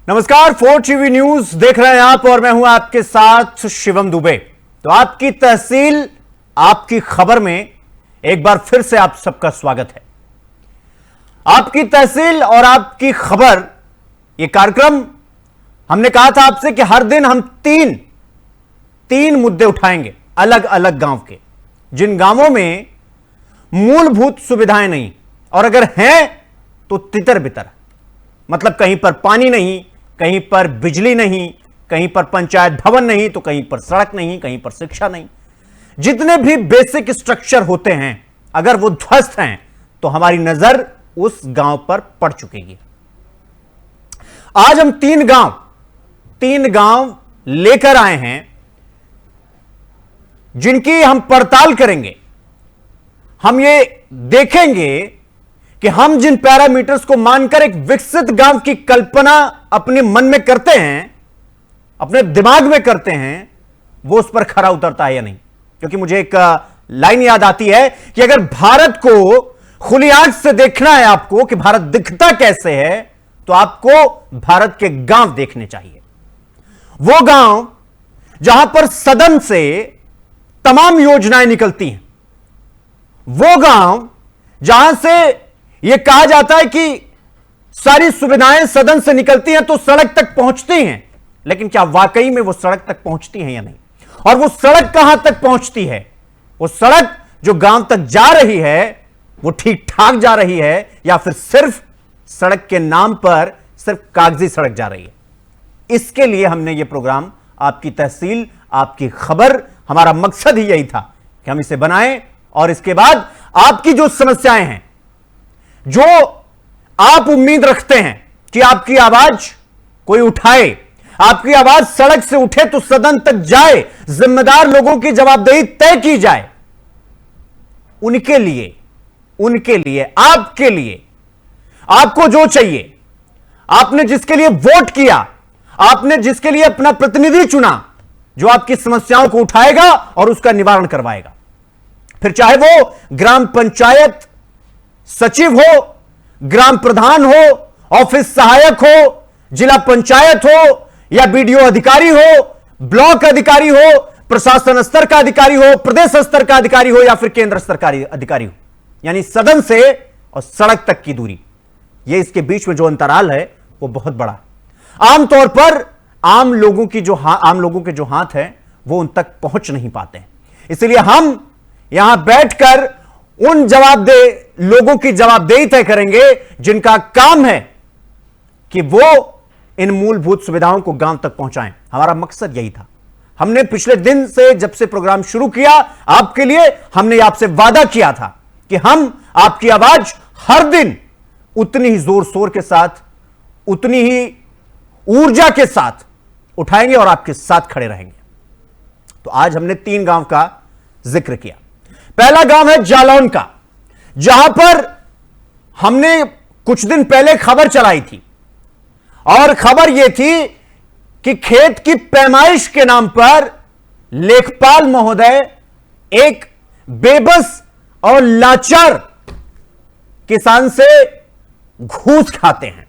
नमस्कार, 4 TV news देख रहे हैं आप और मैं हूं आपके साथ शिवम दुबे। तो आपकी तहसील आपकी खबर में एक बार फिर से आप सबका स्वागत है। आपकी तहसील और आपकी खबर यह कार्यक्रम हमने कहा था आपसे कि हर दिन हम तीन मुद्दे उठाएंगे अलग अलग गांव के, जिन गांवों में मूलभूत सुविधाएं नहीं और अगर हैं तो तितर बितर, मतलब कहीं पर पानी नहीं, कहीं पर बिजली नहीं, कहीं पर पंचायत भवन नहीं, तो कहीं पर सड़क नहीं, कहीं पर शिक्षा नहीं। जितने भी बेसिक स्ट्रक्चर होते हैं अगर वो ध्वस्त हैं तो हमारी नजर उस गांव पर पड़ चुकेगी। आज हम तीन गांव लेकर आए हैं जिनकी हम पड़ताल करेंगे। हम ये देखेंगे कि हम जिन पैरामीटर्स को मानकर एक विकसित गांव की कल्पना अपने मन में करते हैं, अपने दिमाग में करते हैं, वो उस पर खरा उतरता है या नहीं। क्योंकि मुझे एक लाइन याद आती है कि अगर भारत को खुली आंख से देखना है आपको कि भारत दिखता कैसे है, तो आपको भारत के गांव देखने चाहिए। वो गांव जहां पर सदन से तमाम योजनाएं निकलती हैं, वो गांव जहां से यह कहा जाता है कि सारी सुविधाएं सदन से निकलती हैं तो सड़क तक पहुंचती हैं, लेकिन क्या वाकई में वो सड़क तक पहुंचती हैं या नहीं? और वो सड़क कहां तक पहुंचती है? वो सड़क जो गांव तक जा रही है वो ठीक ठाक जा रही है या फिर सिर्फ सड़क के नाम पर सिर्फ कागजी सड़क जा रही है? इसके लिए हमने ये प्रोग्राम आपकी तहसील आपकी खबर, हमारा मकसद ही यही था कि हम इसे बनाएं और इसके बाद आपकी जो समस्याएं हैं, जो आप उम्मीद रखते हैं कि आपकी आवाज कोई उठाए, आपकी आवाज सड़क से उठे तो सदन तक जाए, जिम्मेदार लोगों की जवाबदेही तय की जाए, उनके लिए आपके लिए आपको जो चाहिए, आपने जिसके लिए वोट किया, आपने जिसके लिए अपना प्रतिनिधि चुना, जो आपकी समस्याओं को उठाएगा और उसका निवारण करवाएगा, फिर चाहे वो ग्राम पंचायत सचिव हो, ग्राम प्रधान हो, ऑफिस सहायक हो, जिला पंचायत हो या बीडीओ अधिकारी हो, ब्लॉक अधिकारी हो, प्रशासन स्तर का अधिकारी हो, प्रदेश स्तर का अधिकारी हो या फिर केंद्र स्तर का अधिकारी हो, यानी सदन से और सड़क तक की दूरी, यह इसके बीच में जो अंतराल है वो बहुत बड़ा है। आमतौर पर आम लोगों के जो हाथ हैं वो उन तक पहुंच नहीं पाते हैं। इसलिए हम यहां बैठकर उन जवाबदेह लोगों की जवाबदेही तय करेंगे जिनका काम है कि वो इन मूलभूत सुविधाओं को गांव तक पहुंचाएं। हमारा मकसद यही था। हमने पिछले दिन से जब से प्रोग्राम शुरू किया आपके लिए, हमने आपसे वादा किया था कि हम आपकी आवाज हर दिन उतनी ही जोर शोर के साथ, उतनी ही ऊर्जा के साथ उठाएंगे और आपके साथ खड़े रहेंगे। तो आज हमने 3 गांव का जिक्र किया। पहला गांव है जालौन का, जहां पर हमने कुछ दिन पहले खबर चलाई थी और खबर यह थी कि खेत की पैमाइश के नाम पर लेखपाल महोदय एक बेबस और लाचार किसान से घूस खाते हैं।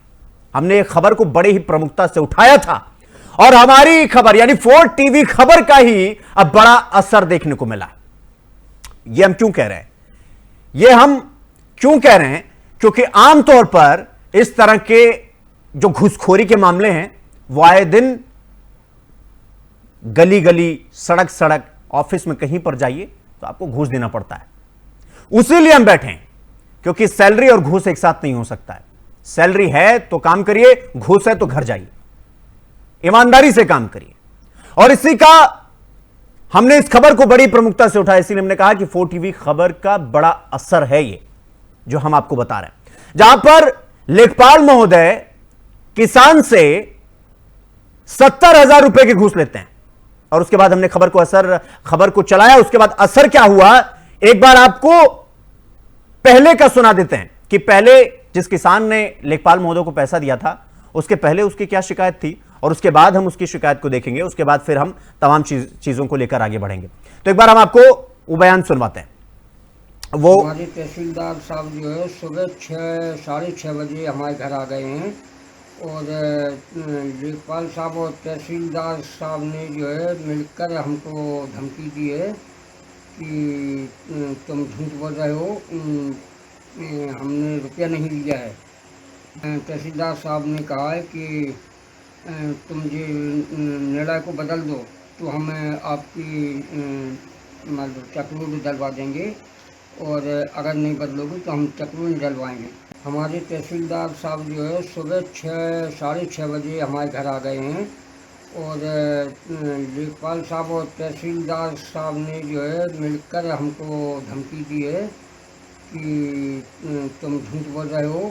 हमने एक खबर को बड़े ही प्रमुखता से उठाया था और हमारी खबर यानी 4 टीवी खबर का ही अब बड़ा असर देखने को मिला। यह हम क्यों कह रहे हैं? क्योंकि आमतौर पर इस तरह के जो घूसखोरी के मामले हैं वो आए दिन गली गली, सड़क सड़क, ऑफिस में कहीं पर जाइए तो आपको घूस देना पड़ता है। उसीलिए हम बैठे हैं, क्योंकि सैलरी और घूस एक साथ नहीं हो सकता है। सैलरी है तो काम करिए, घूस है तो घर जाइए, ईमानदारी से काम करिए। और इसी का हमने इस खबर को बड़ी प्रमुखता से उठाया, इसीलिए हमने कहा कि 4 टीवी खबर का बड़ा असर है ये जो हम आपको बता रहे हैं, जहां पर लेखपाल महोदय किसान से 70,000 रुपए के घूस लेते हैं। और उसके बाद हमने खबर को चलाया। उसके बाद असर क्या हुआ, एक बार आपको पहले का सुना देते हैं कि पहले जिस किसान ने लेखपाल महोदय को पैसा दिया था उसके पहले उसकी क्या शिकायत थी, और उसके बाद हम उसकी शिकायत को देखेंगे। उसके बाद फिर हम तमाम चीजों को लेकर आगे बढ़ेंगे। तो एक बार हम आपको वो बयान सुनवाते हैं। वो हमारे तहसीलदार साहब जो है सुबह 6 साढ़े 6 बजे हमारे घर आ गए हैं और लेखपाल साहब और तहसीलदार साहब ने जो है मिलकर हमको धमकी दी है कि तुम झूठ बोल रहे हो, हमने रुपया नहीं लिया है। तहसीलदार साहब ने कहा है कि तुम ये निर्णय को बदल दो तो हमें आपकी मतलब चक्रों में डलवा देंगे, और अगर नहीं बदलोगे तो हम चक्रों में डलवाएंगे। हमारे तहसीलदार साहब जो है सुबह 6 साढ़े 6 बजे हमारे घर आ गए हैं, और लेखपाल साहब और तहसीलदार साहब ने जो है मिलकर हमको धमकी दी है कि तुम झूठ बोल रहे हो,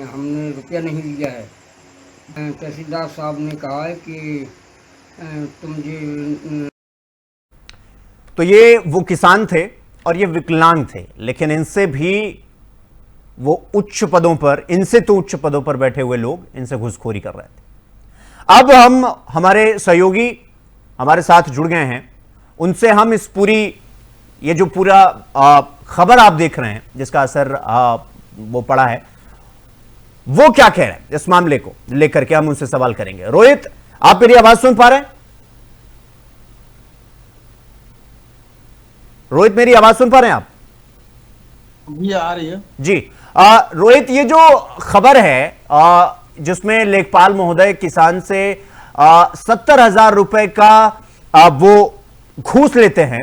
हमने रुपया नहीं लिया है। तहसीलदार साहब ने कहा है कि तुम ये तो ये वो किसान थे और ये विकलांग थे, लेकिन इनसे भी वो उच्च पदों पर, इनसे तो उच्च पदों पर बैठे हुए लोग इनसे घूसखोरी कर रहे थे। अब हम, हमारे सहयोगी हमारे साथ जुड़ गए हैं, उनसे हम इस पूरी, ये जो पूरा खबर आप देख रहे हैं जिसका असर वो पड़ा है, वो क्या कह रहे हैं इस मामले को लेकर के, हम उनसे सवाल करेंगे। रोहित, आप मेरी आवाज सुन पा रहे हैं? रोहित, मेरी आवाज सुन पा रहे हैं आप? जी आ रही है जी। रोहित, ये जो खबर है जिसमें लेखपाल महोदय किसान से 70,000 रुपए का वो घूस लेते हैं,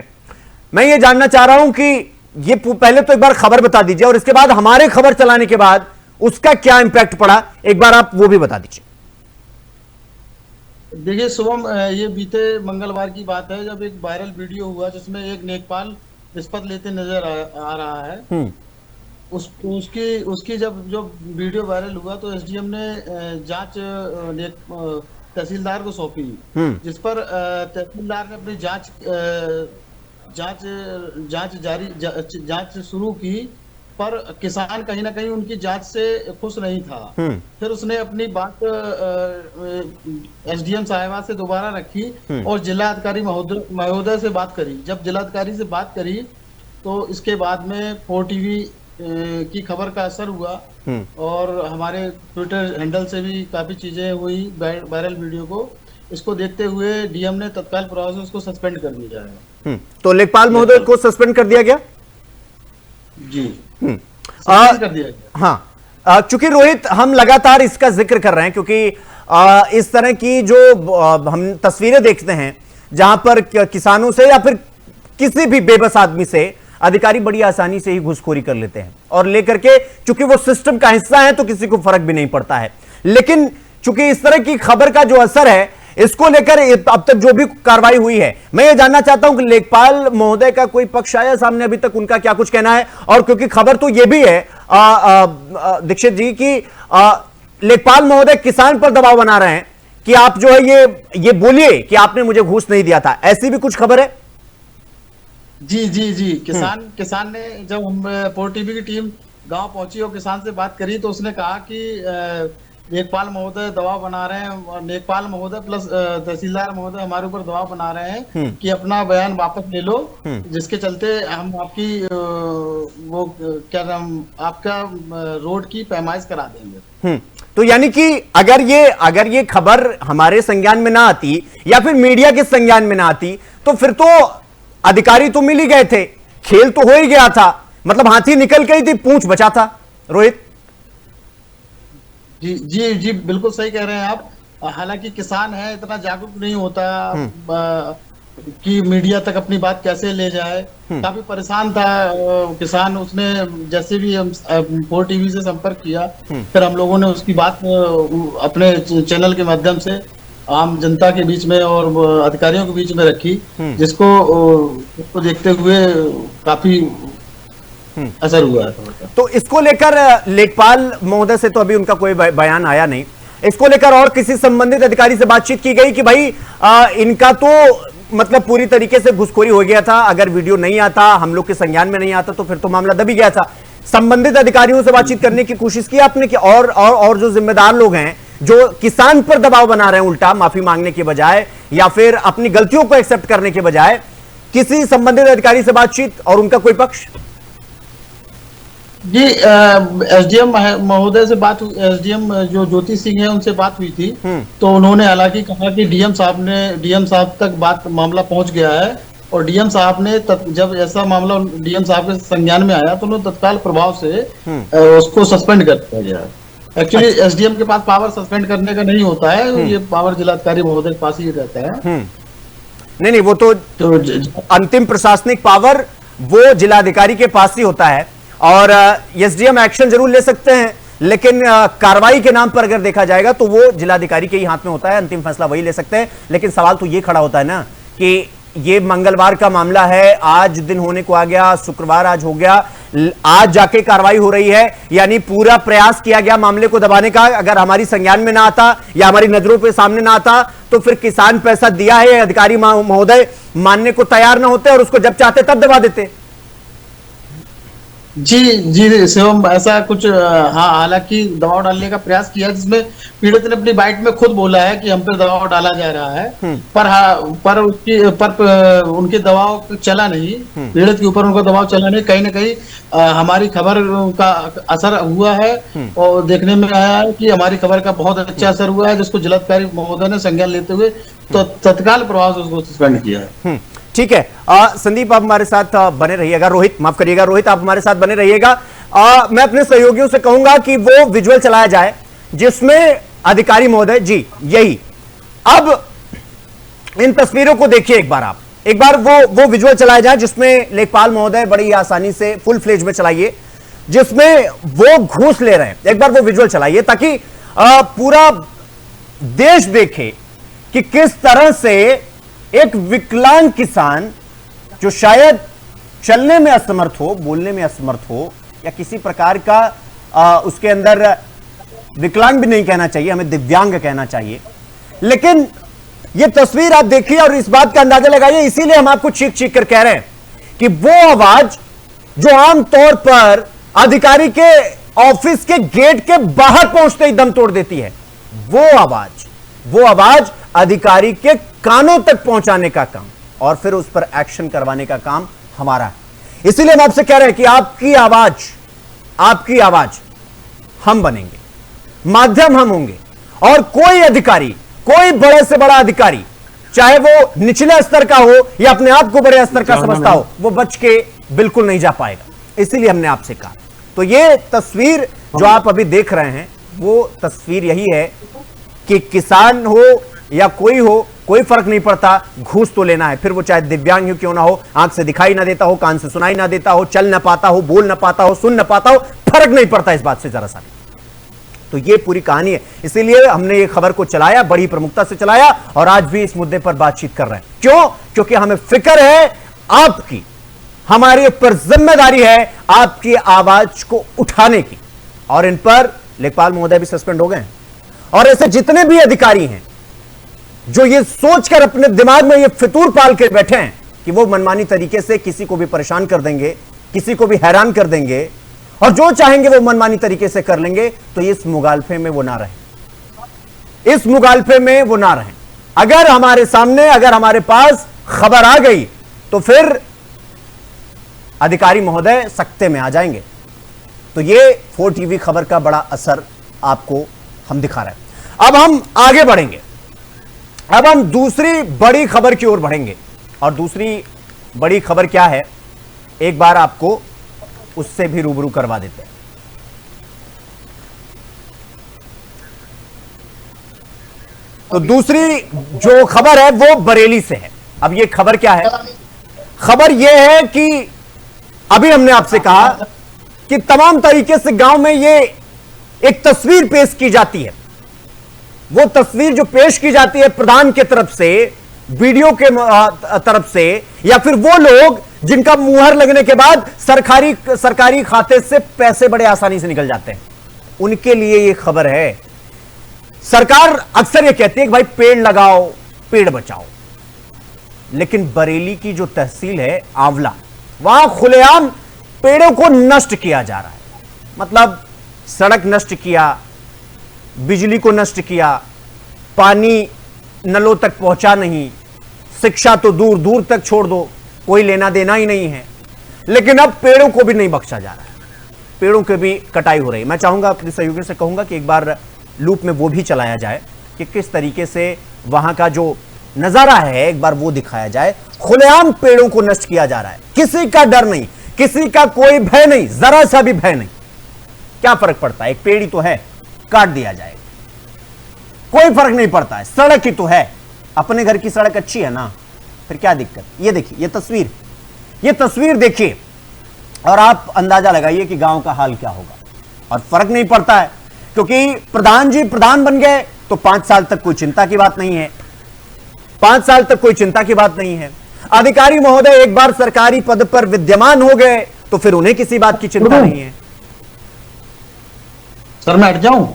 मैं ये जानना चाह रहा हूं कि ये पहले तो एक बार खबर बता दीजिए और इसके बाद हमारे खबर चलाने के बाद उसका क्या इंपैक्ट पड़ा, एक बार आप वो भी बता दीजिए। देखिए शुभम, ये बीते मंगलवार की बात है जब एक वायरल वीडियो हुआ जिसमें एक लेखपाल रिश्वत लेते नजर आ रहा है। उसकी जब वीडियो वायरल हुआ तो एसडीएम ने जांच तहसीलदार को सौंपी, जिस पर तहसीलदार ने अपनी जांच शुरू की, पर किसान कहीं ना कहीं उनकी जांच से खुश नहीं था। फिर उसने अपनी बात एसडीएम साहिबा से दोबारा रखी और जिलाधिकारी महोदय से बात करी। जब जिलाधिकारी से बात करी तो इसके बाद में 4TV की खबर का असर हुआ और हमारे ट्विटर हैंडल से भी काफी चीजें हुई वायरल वीडियो को। इसको देखते हुए डीएम ने तत्काल प्रभाव से उसको सस्पेंड कर दिया है। तो लेखपाल महोदय को सस्पेंड कर दिया गया? जी कर दिया गया। हाँ, चूंकि रोहित हम लगातार इसका जिक्र कर रहे हैं क्योंकि इस तरह की जो हम तस्वीरें देखते हैं जहां पर किसानों से या फिर किसी भी बेबस आदमी से अधिकारी बड़ी आसानी से ही घूसखोरी कर लेते हैं और लेकर के, चूंकि वो सिस्टम का हिस्सा है तो किसी को फर्क भी नहीं पड़ता है। लेकिन चूंकि इस तरह की खबर का जो असर है, इसको लेकर अब तक जो भी कार्रवाई हुई है, मैं ये जानना चाहता हूं कि लेखपाल महोदय का कोई पक्ष आया सामने अभी तक, उनका क्या कुछ कहना है? और क्योंकि खबर तो यह भी है दीक्षित जी की लेखपाल महोदय किसान पर दबाव बना रहे हैं कि आप जो है ये बोलिए कि आपने मुझे घूस नहीं दिया था, ऐसी भी कुछ खबर है? जी किसान ने, जब हम 4TV की टीम गांव पहुंची और किसान से बात करी तो उसने कहा कि लेखपाल महोदय दबाव बना रहे हैं, और लेखपाल महोदय प्लस तहसीलदार महोदय हमारे ऊपर दबाव बना रहे हैं कि अपना बयान वापस ले लो, जिसके चलते हम आपकी वो क्या नाम, आपका रोड की पैमाइश करा देंगे। तो यानी कि अगर ये खबर हमारे संज्ञान में ना आती या फिर मीडिया के संज्ञान में ना आती तो फिर तो अधिकारी तो मिल ही गए थे, खेल तो हो ही गया था, मतलब हाथी निकल गई थी, पूंछ बचा था। रोहित जी बिल्कुल सही कह रहे हैं आप। हालांकि किसान है, इतना जागरूक नहीं होता कि मीडिया तक अपनी बात कैसे ले जाए। काफी परेशान था किसान, उसने जैसे भी हम 4TV से संपर्क किया, फिर हम लोगों ने उसकी बात अपने चैनल के माध्यम से आम जनता के बीच में और अधिकारियों के बीच में रखी, जिसको देखते हुए काफी असर हुआ है। तो इसको लेकर लेखपाल महोदय से तो अभी उनका कोई बयान आया नहीं, इसको लेकर और किसी संबंधित अधिकारी से बातचीत की गई कि भाई इनका तो मतलब पूरी तरीके से घुसखोरी हो गया था, अगर वीडियो नहीं आता, हम लोग के संज्ञान में नहीं आता तो फिर तो मामला दब ही गया था। संबंधित अधिकारियों से बातचीत करने की कोशिश की आपने कि और जो जिम्मेदार लोग हैं जो किसान पर दबाव बना रहे हैं, उल्टा माफी मांगने के बजाय या फिर अपनी गलतियों को एक्सेप्ट करने के बजाय, किसी संबंधित अधिकारी से बातचीत और उनका कोई पक्ष? जी, एसडीएम महोदय से बात हुई, एसडीएम जो ज्योति सिंह है उनसे बात हुई थी। तो उन्होंने हालांकि कहा कि डीएम साहब तक मामला पहुंच गया है, और डीएम साहब ने जब ऐसा मामला डीएम साहब के संज्ञान में आया तो उन्होंने तत्काल प्रभाव से उसको सस्पेंड कर दिया गया। एक्चुअली एसडीएम के पास पावर सस्पेंड करने का नहीं होता है, ये पावर जिलाधिकारी महोदय के पास ही रहता है। नहीं, वो तो अंतिम प्रशासनिक पावर वो जिलाधिकारी के पास ही होता है, और एसडीएम एक्शन जरूर ले सकते हैं, लेकिन कार्रवाई के नाम पर अगर देखा जाएगा तो वो जिलाधिकारी के ही हाथ में होता है, अंतिम फैसला वही ले सकते हैं। लेकिन सवाल तो ये खड़ा होता है ना कि ये मंगलवार का मामला है, आज दिन होने को आ गया, शुक्रवार आज हो गया, आज जाके कार्रवाई हो रही है, यानी पूरा प्रयास किया गया मामले को दबाने का। अगर हमारी संज्ञान में ना आता या हमारी नजरों पे सामने ना आता तो फिर किसान पैसा दिया है, अधिकारी महोदय मानने को तैयार ना होते और उसको जब चाहते तब दबा देते। जी शिवम, ऐसा कुछ हाँ, हालांकि दबाव डालने का प्रयास किया, जिसमें पीड़ित ने अपनी बाइट में खुद बोला है कि हम पे दबाव डाला जा रहा है, पर उनके दबाव चला नहीं, पीड़ित के ऊपर उनका दबाव चला नहीं। कहीं ना कहीं हमारी खबर का असर हुआ है, और देखने में आया है कि हमारी खबर का बहुत अच्छा असर हुआ है, जिसको जिलाधिकारी महोदय ने संज्ञान लेते हुए तो तत्काल प्रभाव से उसको सस्पेंड किया है। ठीक है, संदीप आप हमारे साथ बने रहिएगा, रोहित माफ करिएगा, रोहित आप हमारे साथ बने रहिएगा। मैं अपने सहयोगियों से कहूंगा कि वो विजुअल चलाया जाए जिसमें अधिकारी महोदय जी, यही अब इन तस्वीरों को देखिए एक बार वो विजुअल चलाया जाए जिसमें लेखपाल महोदय बड़ी आसानी से फुल फ्लेज में चलाइए, जिसमें वो घूस ले रहे हैं। एक बार वो विजुअल चलाइए ताकि पूरा देश देखे कि किस तरह से एक विकलांग किसान जो शायद चलने में असमर्थ हो, बोलने में असमर्थ हो, या किसी प्रकार का उसके अंदर, विकलांग भी नहीं कहना चाहिए, हमें दिव्यांग कहना चाहिए, लेकिन यह तस्वीर आप देखिए और इस बात का अंदाजा लगाइए। इसीलिए हम आपको चीख चीख कर कह रहे हैं कि वो आवाज जो आमतौर पर अधिकारी के ऑफिस के गेट के बाहर पहुंचते ही दम तोड़ देती है, वो आवाज अधिकारी के कानों तक पहुंचाने का काम और फिर उस पर एक्शन करवाने का काम हमारा है। इसीलिए हम आपसे कह रहे हैं कि आपकी आवाज हम बनेंगे, माध्यम हम होंगे, और कोई अधिकारी, कोई बड़े से बड़ा अधिकारी, चाहे वो निचले स्तर का हो या अपने आप को बड़े स्तर का समझता हो, वो बच के बिल्कुल नहीं जा पाएगा। इसीलिए हमने आपसे कहा। तो ये तस्वीर जो आप अभी देख रहे हैं, वो तस्वीर यही है कि किसान हो या कोई हो, कोई फर्क नहीं पड़ता, घूस तो लेना है, फिर वो चाहे दिव्यांग ही क्यों ना हो, आंख से दिखाई ना देता हो, कान से सुनाई ना देता हो, चल ना पाता हो, बोल ना पाता हो, सुन ना पाता हो, फर्क नहीं पड़ता इस बात से जरा सा। तो ये पूरी कहानी है, इसीलिए हमने ये खबर को चलाया, बड़ी प्रमुखता से चलाया, और आज भी इस मुद्दे पर बातचीत कर रहे हैं। क्यों? क्योंकि हमें फिक्र है आपकी, हमारे ऊपर जिम्मेदारी है आपकी आवाज को उठाने की। और इन पर लेखपाल महोदय भी सस्पेंड हो गए हैं, और ऐसे जितने भी अधिकारी हैं जो ये सोचकर अपने दिमाग में ये फितूर पाल के बैठे हैं कि वो मनमानी तरीके से किसी को भी परेशान कर देंगे, किसी को भी हैरान कर देंगे, और जो चाहेंगे वो मनमानी तरीके से कर लेंगे, तो इस मुगालफे में वो ना रहे, इस मुगालफे में वो ना रहे। अगर हमारे सामने, अगर हमारे पास खबर आ गई तो फिर अधिकारी महोदय सख्ते में आ जाएंगे। तो ये 4 टीवी खबर का बड़ा असर आपको हम दिखा रहे हैं। अब हम आगे बढ़ेंगे, अब हम दूसरी बड़ी खबर की ओर बढ़ेंगे, और दूसरी बड़ी खबर क्या है, एक बार आपको उससे भी रूबरू करवा देते हैं। तो दूसरी जो खबर है वो बरेली से है। अब ये खबर क्या है? खबर यह है कि अभी हमने आपसे कहा कि तमाम तरीके से गांव में ये एक तस्वीर पेश की जाती है। वो तस्वीर जो पेश की जाती है प्रधान के तरफ से, वीडियो के तरफ से, या फिर वो लोग जिनका मुहर लगने के बाद सरकारी खाते से पैसे बड़े आसानी से निकल जाते हैं, उनके लिए ये खबर है। सरकार अक्सर ये कहती है कि भाई पेड़ लगाओ, पेड़ बचाओ, लेकिन बरेली की जो तहसील है आंवला, वहां खुलेआम पेड़ों को नष्ट किया जा रहा है। मतलब सड़क नष्ट किया, बिजली को नष्ट किया, पानी नलों तक पहुंचा नहीं, शिक्षा तो दूर दूर तक छोड़ दो, कोई लेना देना ही नहीं है, लेकिन अब पेड़ों को भी नहीं बख्शा जा रहा है। पेड़ों की भी कटाई हो रही है। मैं चाहूंगा अपने सहयोगियों से कहूंगा कि एक बार लूप में वो भी चलाया जाए कि किस तरीके से वहां का जो नजारा है एक बार वो दिखाया जाए। खुलेआम पेड़ों को नष्ट किया जा रहा है, किसी का डर नहीं, किसी का कोई भय नहीं, जरा सा भी भय नहीं। क्या फर्क पड़ता है, एक पेड़ ही तो है, काट दिया जाएगा, कोई फर्क नहीं पड़ता है, सड़क ही तो है, अपने घर की सड़क अच्छी है ना, फिर क्या दिक्कत। ये देखिए ये तस्वीर देखिए और आप अंदाजा लगाइए कि गांव का हाल क्या होगा। और फर्क नहीं पड़ता है क्योंकि प्रधान जी प्रधान बन गए तो 5 साल तक कोई चिंता की बात नहीं है, 5 साल तक कोई चिंता की बात नहीं है। अधिकारी महोदय एक बार सरकारी पद पर विद्यमान हो गए तो फिर उन्हें किसी बात की चिंता नहीं है। सर मैं हट जाऊं?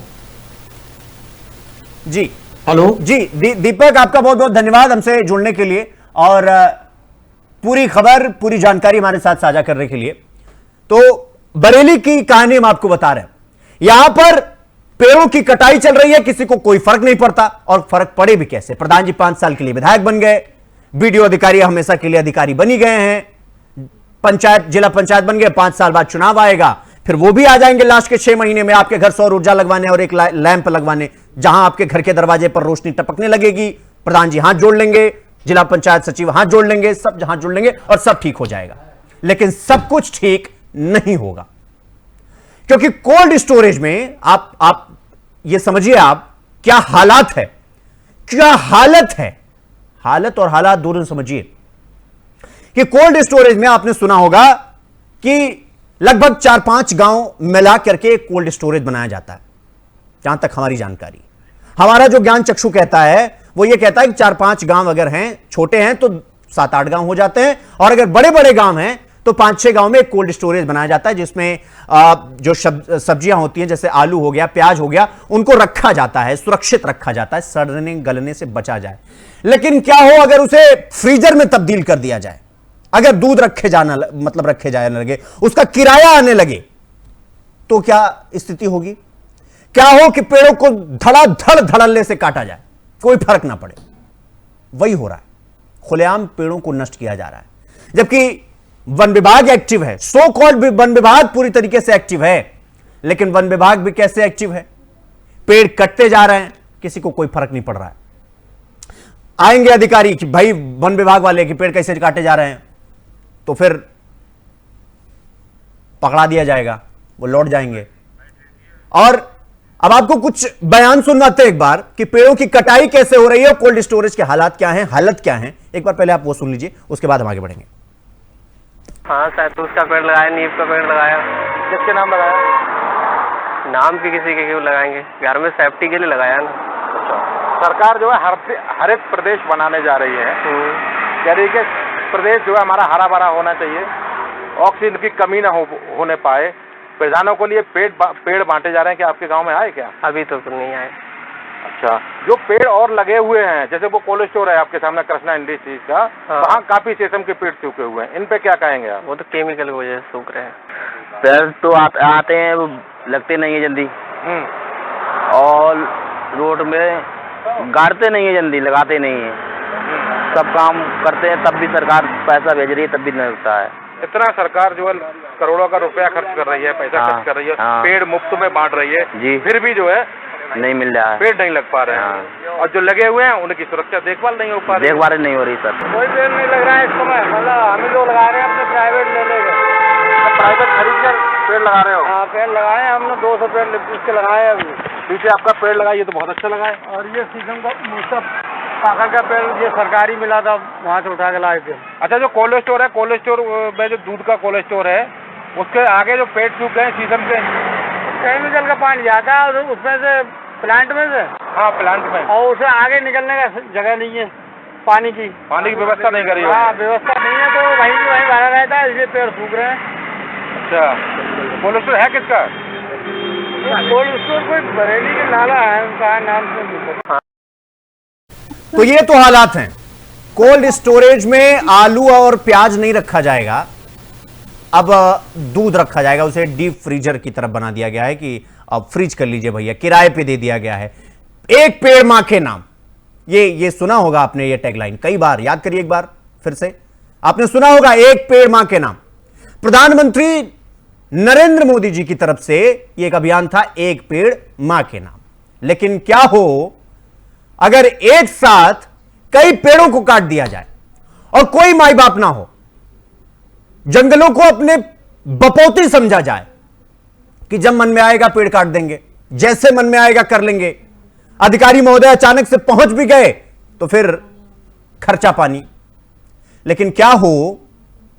जी हेलो जी दीपक, आपका बहुत बहुत धन्यवाद हमसे जुड़ने के लिए और पूरी खबर पूरी जानकारी हमारे साथ साझा करने के लिए। तो बरेली की कहानी हम आपको बता रहे हैं, यहां पर पेड़ों की कटाई चल रही है, किसी को कोई फर्क नहीं पड़ता। और फर्क पड़े भी कैसे, प्रधान जी 5 साल के लिए विधायक बन गए, बीडीओ अधिकारी हमेशा के लिए अधिकारी बनी गए हैं, पंचायत जिला पंचायत बन गए, 5 साल बाद चुनाव आएगा, फिर वो भी आ जाएंगे लास्ट के 6 महीने में आपके घर सौर ऊर्जा लगवाने और एक लैंप लगवाने, जहां आपके घर के दरवाजे पर रोशनी टपकने लगेगी। प्रधान जी हाथ जोड़ लेंगे, जिला पंचायत सचिव हाथ जोड़ लेंगे, सब हाथ जोड़ लेंगे और सब ठीक हो जाएगा। लेकिन सब कुछ ठीक नहीं होगा क्योंकि कोल्ड स्टोरेज में आप ये समझिए आप क्या हालात है, क्या हालत है, हालत और हालात दोनों समझिए कि कोल्ड स्टोरेज में आपने सुना होगा कि लगभग 4-5 गांव मिला करके एक कोल्ड स्टोरेज बनाया जाता है। जहां तक हमारी जानकारी, हमारा जो ज्ञान चक्षु कहता है वो ये कहता है कि 4-5 गांव अगर हैं, छोटे हैं तो 7-8 गांव हो जाते हैं, और अगर बड़े बड़े गांव हैं तो 5-6 गांव में एक कोल्ड स्टोरेज बनाया जाता है जिसमें जो सब्जियां होती हैं जैसे आलू हो गया, प्याज हो गया, उनको रखा जाता है, सुरक्षित रखा जाता है, सड़ने गलने से बचा जाए। लेकिन क्या हो अगर उसे फ्रीजर में तब्दील कर दिया जाए, अगर दूध रखे जाने लगे, उसका किराया आने लगे, तो क्या स्थिति होगी। क्या हो कि पेड़ों को धड़ाधड़ धड़ल्ले से काटा जाए, कोई फर्क ना पड़े। वही हो रहा है, खुलेआम पेड़ों को नष्ट किया जा रहा है, जबकि वन विभाग एक्टिव है, सो कॉल्ड वन विभाग पूरी तरीके से एक्टिव है, लेकिन वन विभाग भी कैसे एक्टिव है, पेड़ कटते जा रहे हैं, किसी को कोई फर्क नहीं पड़ रहा है। आएंगे अधिकारी कि भाई वन विभाग वाले कि पेड़ कैसे काटे जा रहे हैं, तो फिर पकड़ा दिया जाएगा, वो लौट जाएंगे। और अब आपको कुछ बयान सुनवाते हैं एक बार कि पेड़ों की कटाई कैसे हो रही है और कोल्ड स्टोरेज के हालात क्या हैं, हालत क्या हैं। एक बार पहले आप वो सुन लीजिए, उसके बाद हम आगे बढ़ेंगे। हाँ, शहतूत का पेड़ लगाया, नीम का पेड़ लगाया। किसके नाम लगाया? नाम की किसी के क्यों लगाएंगे, घर में सेफ्टी के लिए लगाया ना। सरकार जो है हरित प्रदेश बनाने जा रही है, कह रही कि प्रदेश जो है हमारा हरा भरा होना चाहिए, ऑक्सीजन की कमी ना होने पाए। किसानों के लिए पेड़ बांटे जा रहे हैं। क्या आपके गांव में आए क्या? अभी तो नहीं आए। अच्छा, जो पेड़ और लगे हुए हैं, जैसे वो कोल्ड स्टोर है आपके सामने कृष्णा इंडस्ट्रीज का, वहाँ काफी शीशम के पेड़ सूखे हुए हैं, इन पे क्या कहेंगे आप? वो तो केमिकल की वजह से सूख रहे हैं। पेड़ तो आते हैं, वो लगते नहीं है जल्दी, और रोड में गाड़ते नहीं है जल्दी, लगाते नहीं है, सब काम करते हैं, तब भी सरकार पैसा भेज रही है, तब भी नहीं लगता है। इतना सरकार जो है करोड़ों का रुपया खर्च कर रही है, पैसा खर्च कर रही है, पेड़ मुफ्त में बांट रही है जी, फिर भी जो है नहीं मिल रहा है, पेड़ नहीं लग पा रहे हैं। और जो लगे हुए हैं उनकी सुरक्षा देखभाल नहीं हो पा रही, देखभाल नहीं हो रही सर। कोई पेड़ नहीं लग रहा है इस समय। मतलब हम ही लोग लगा रहे हैं, अपने प्राइवेट ले लेंगे, प्राइवेट खरीद कर पेड़ लगा रहे हो? हाँ, पेड़ लगाए हैं हमने, 200 पेड़ इसके लगाए हैं अभी। पीछे आपका पेड़ लगा, ये तो बहुत अच्छा लगा है। और ये शीशम का सब काका का पेड़ ये सरकारी मिला था, वहाँ से उठा के लाए थे। अच्छा, जो कोल्ड स्टोर है, कोल्ड स्टोर में जो दूध का कोल्ड स्टोर है, उसके आगे जो पेड़ सूख गए शीशम के, केमिकल का पानी जाता है उसमें से, प्लांट में से। हाँ, प्लांट में, और उसे आगे निकलने का जगह नहीं है, पानी की व्यवस्था नहीं करी। हाँ, व्यवस्था नहीं है, तो वहीं की वहीं भरा रहता है, इसलिए पेड़ सूख रहे हैं। अच्छा, कोल्ड स्टोर है किसका? कोल्ड स्टोर कोई बरेली के नाला है, उनका नाम से। तो ये तो हालात हैं, कोल्ड स्टोरेज में आलू और प्याज नहीं रखा जाएगा, अब दूध रखा जाएगा, उसे डीप फ्रीजर की तरफ बना दिया गया है कि अब फ्रीज कर लीजिए भैया, किराए पे दे दिया गया है। एक पेड़ मां के नाम, ये सुना होगा आपने, ये टैगलाइन कई बार, याद करिए एक बार फिर से, आपने सुना होगा, एक पेड़ मां के नाम। प्रधानमंत्री नरेंद्र मोदी जी की तरफ से यह एक अभियान था, एक पेड़ मां के नाम। लेकिन क्या हो अगर एक साथ कई पेड़ों को काट दिया जाए और कोई माई बाप ना हो, जंगलों को अपने बपौती समझा जाए कि जब मन में आएगा पेड़ काट देंगे, जैसे मन में आएगा कर लेंगे। अधिकारी महोदय अचानक से पहुंच भी गए तो फिर खर्चा पानी। लेकिन क्या हो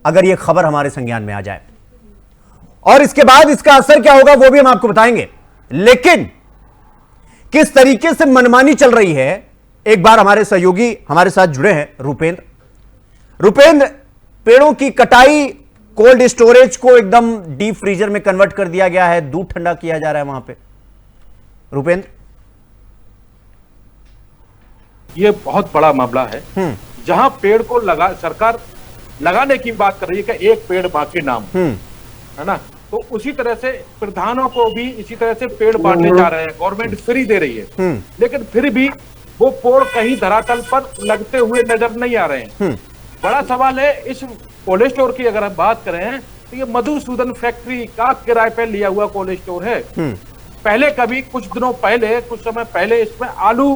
अगर यह खबर हमारे संज्ञान में आ जाए, और इसके बाद इसका असर क्या होगा वो भी हम आपको बताएंगे। लेकिन किस तरीके से मनमानी चल रही है, एक बार हमारे सहयोगी हमारे साथ जुड़े हैं रुपेंद्र, पेड़ों की कटाई, कोल्ड स्टोरेज को एकदम डीप फ्रीजर में कन्वर्ट कर दिया गया है, दूध ठंडा किया जा रहा है वहां पे। रुपेंद्र, ये बहुत बड़ा मामला है। जहां पेड़ को सरकार लगाने की बात कर रही है कि एक पेड़ मां के नाम, है ना, तो उसी तरह से प्रधानों को भी इसी तरह से पेड़ बांटने जा रहे हैं, गवर्नमेंट फ्री दे रही है। लेकिन फिर भी वो पेड़ कहीं धरातल पर लगते हुए नजर नहीं आ रहे हैं। बड़ा सवाल है इस कोल्ड स्टोर की। अगर हम बात करें तो ये मधुसूदन फैक्ट्री का किराए पे लिया हुआ कोल्ड स्टोर है। पहले कभी कुछ दिनों पहले, कुछ समय पहले इसमें आलू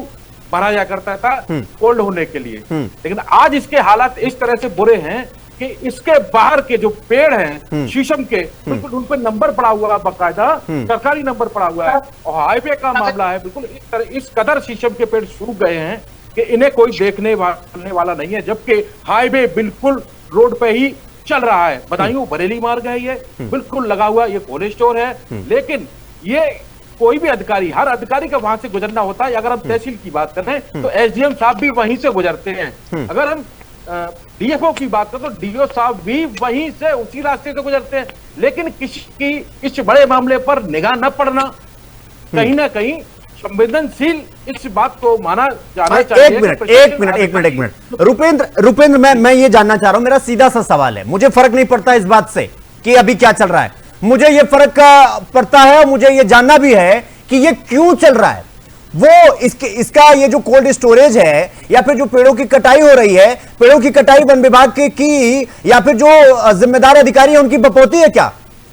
भरा जा करता था कोल्ड होने के लिए। लेकिन आज इसके हालात इस तरह से बुरे हैं कि इसके बाहर के जो पेड़ हैं शीशम के, बिल्कुल उन पर नंबर पड़ा हुआ है, बाकायदा सरकारी नंबर पड़ा हुआ है। और हाईवे का मामला है, बिल्कुल इस कदर शीशम के पेड़ सूख गए हैं कि इन्हें कोई देखने वाला नहीं है। जबकि हाईवे बिल्कुल रोड पे ही चल रहा है। बदायूं बरेली मार्ग है, ये बिल्कुल लगा हुआ ये कोल्ड स्टोर है। लेकिन ये कोई भी अधिकारी, हर अधिकारी का वहां से गुजरना होता है। अगर हम तहसील की बात करें तो एसडीएम साहब भी वहीं से गुजरते हैं। अगर हम डीएफओ की बात करें तो डीओ साहब भी वहीं से, उसी रास्ते से गुजरते हैं। लेकिन किसी की इस बड़े मामले पर निगाह न पड़ना, कहीं ना कहीं संवेदनशील इस बात को माना जाना चाहिए। एक मिनट रुपेंद्र, मैं ये जानना चाह रहा हूं, मेरा सीधा सा सवाल है। मुझे फर्क नहीं पड़ता इस बात से कि अभी क्या चल रहा है, मुझे ये फर्क पड़ता है और मुझे ये जानना भी है कि ये क्यों चल रहा है। वो इसका ये जो कोल्ड स्टोरेज है या फिर जो पेड़ों की कटाई हो रही है, पेड़ों की कटाई वन विभाग की या फिर जो जिम्मेदार अधिकारी है उनकी बपौती है क्या,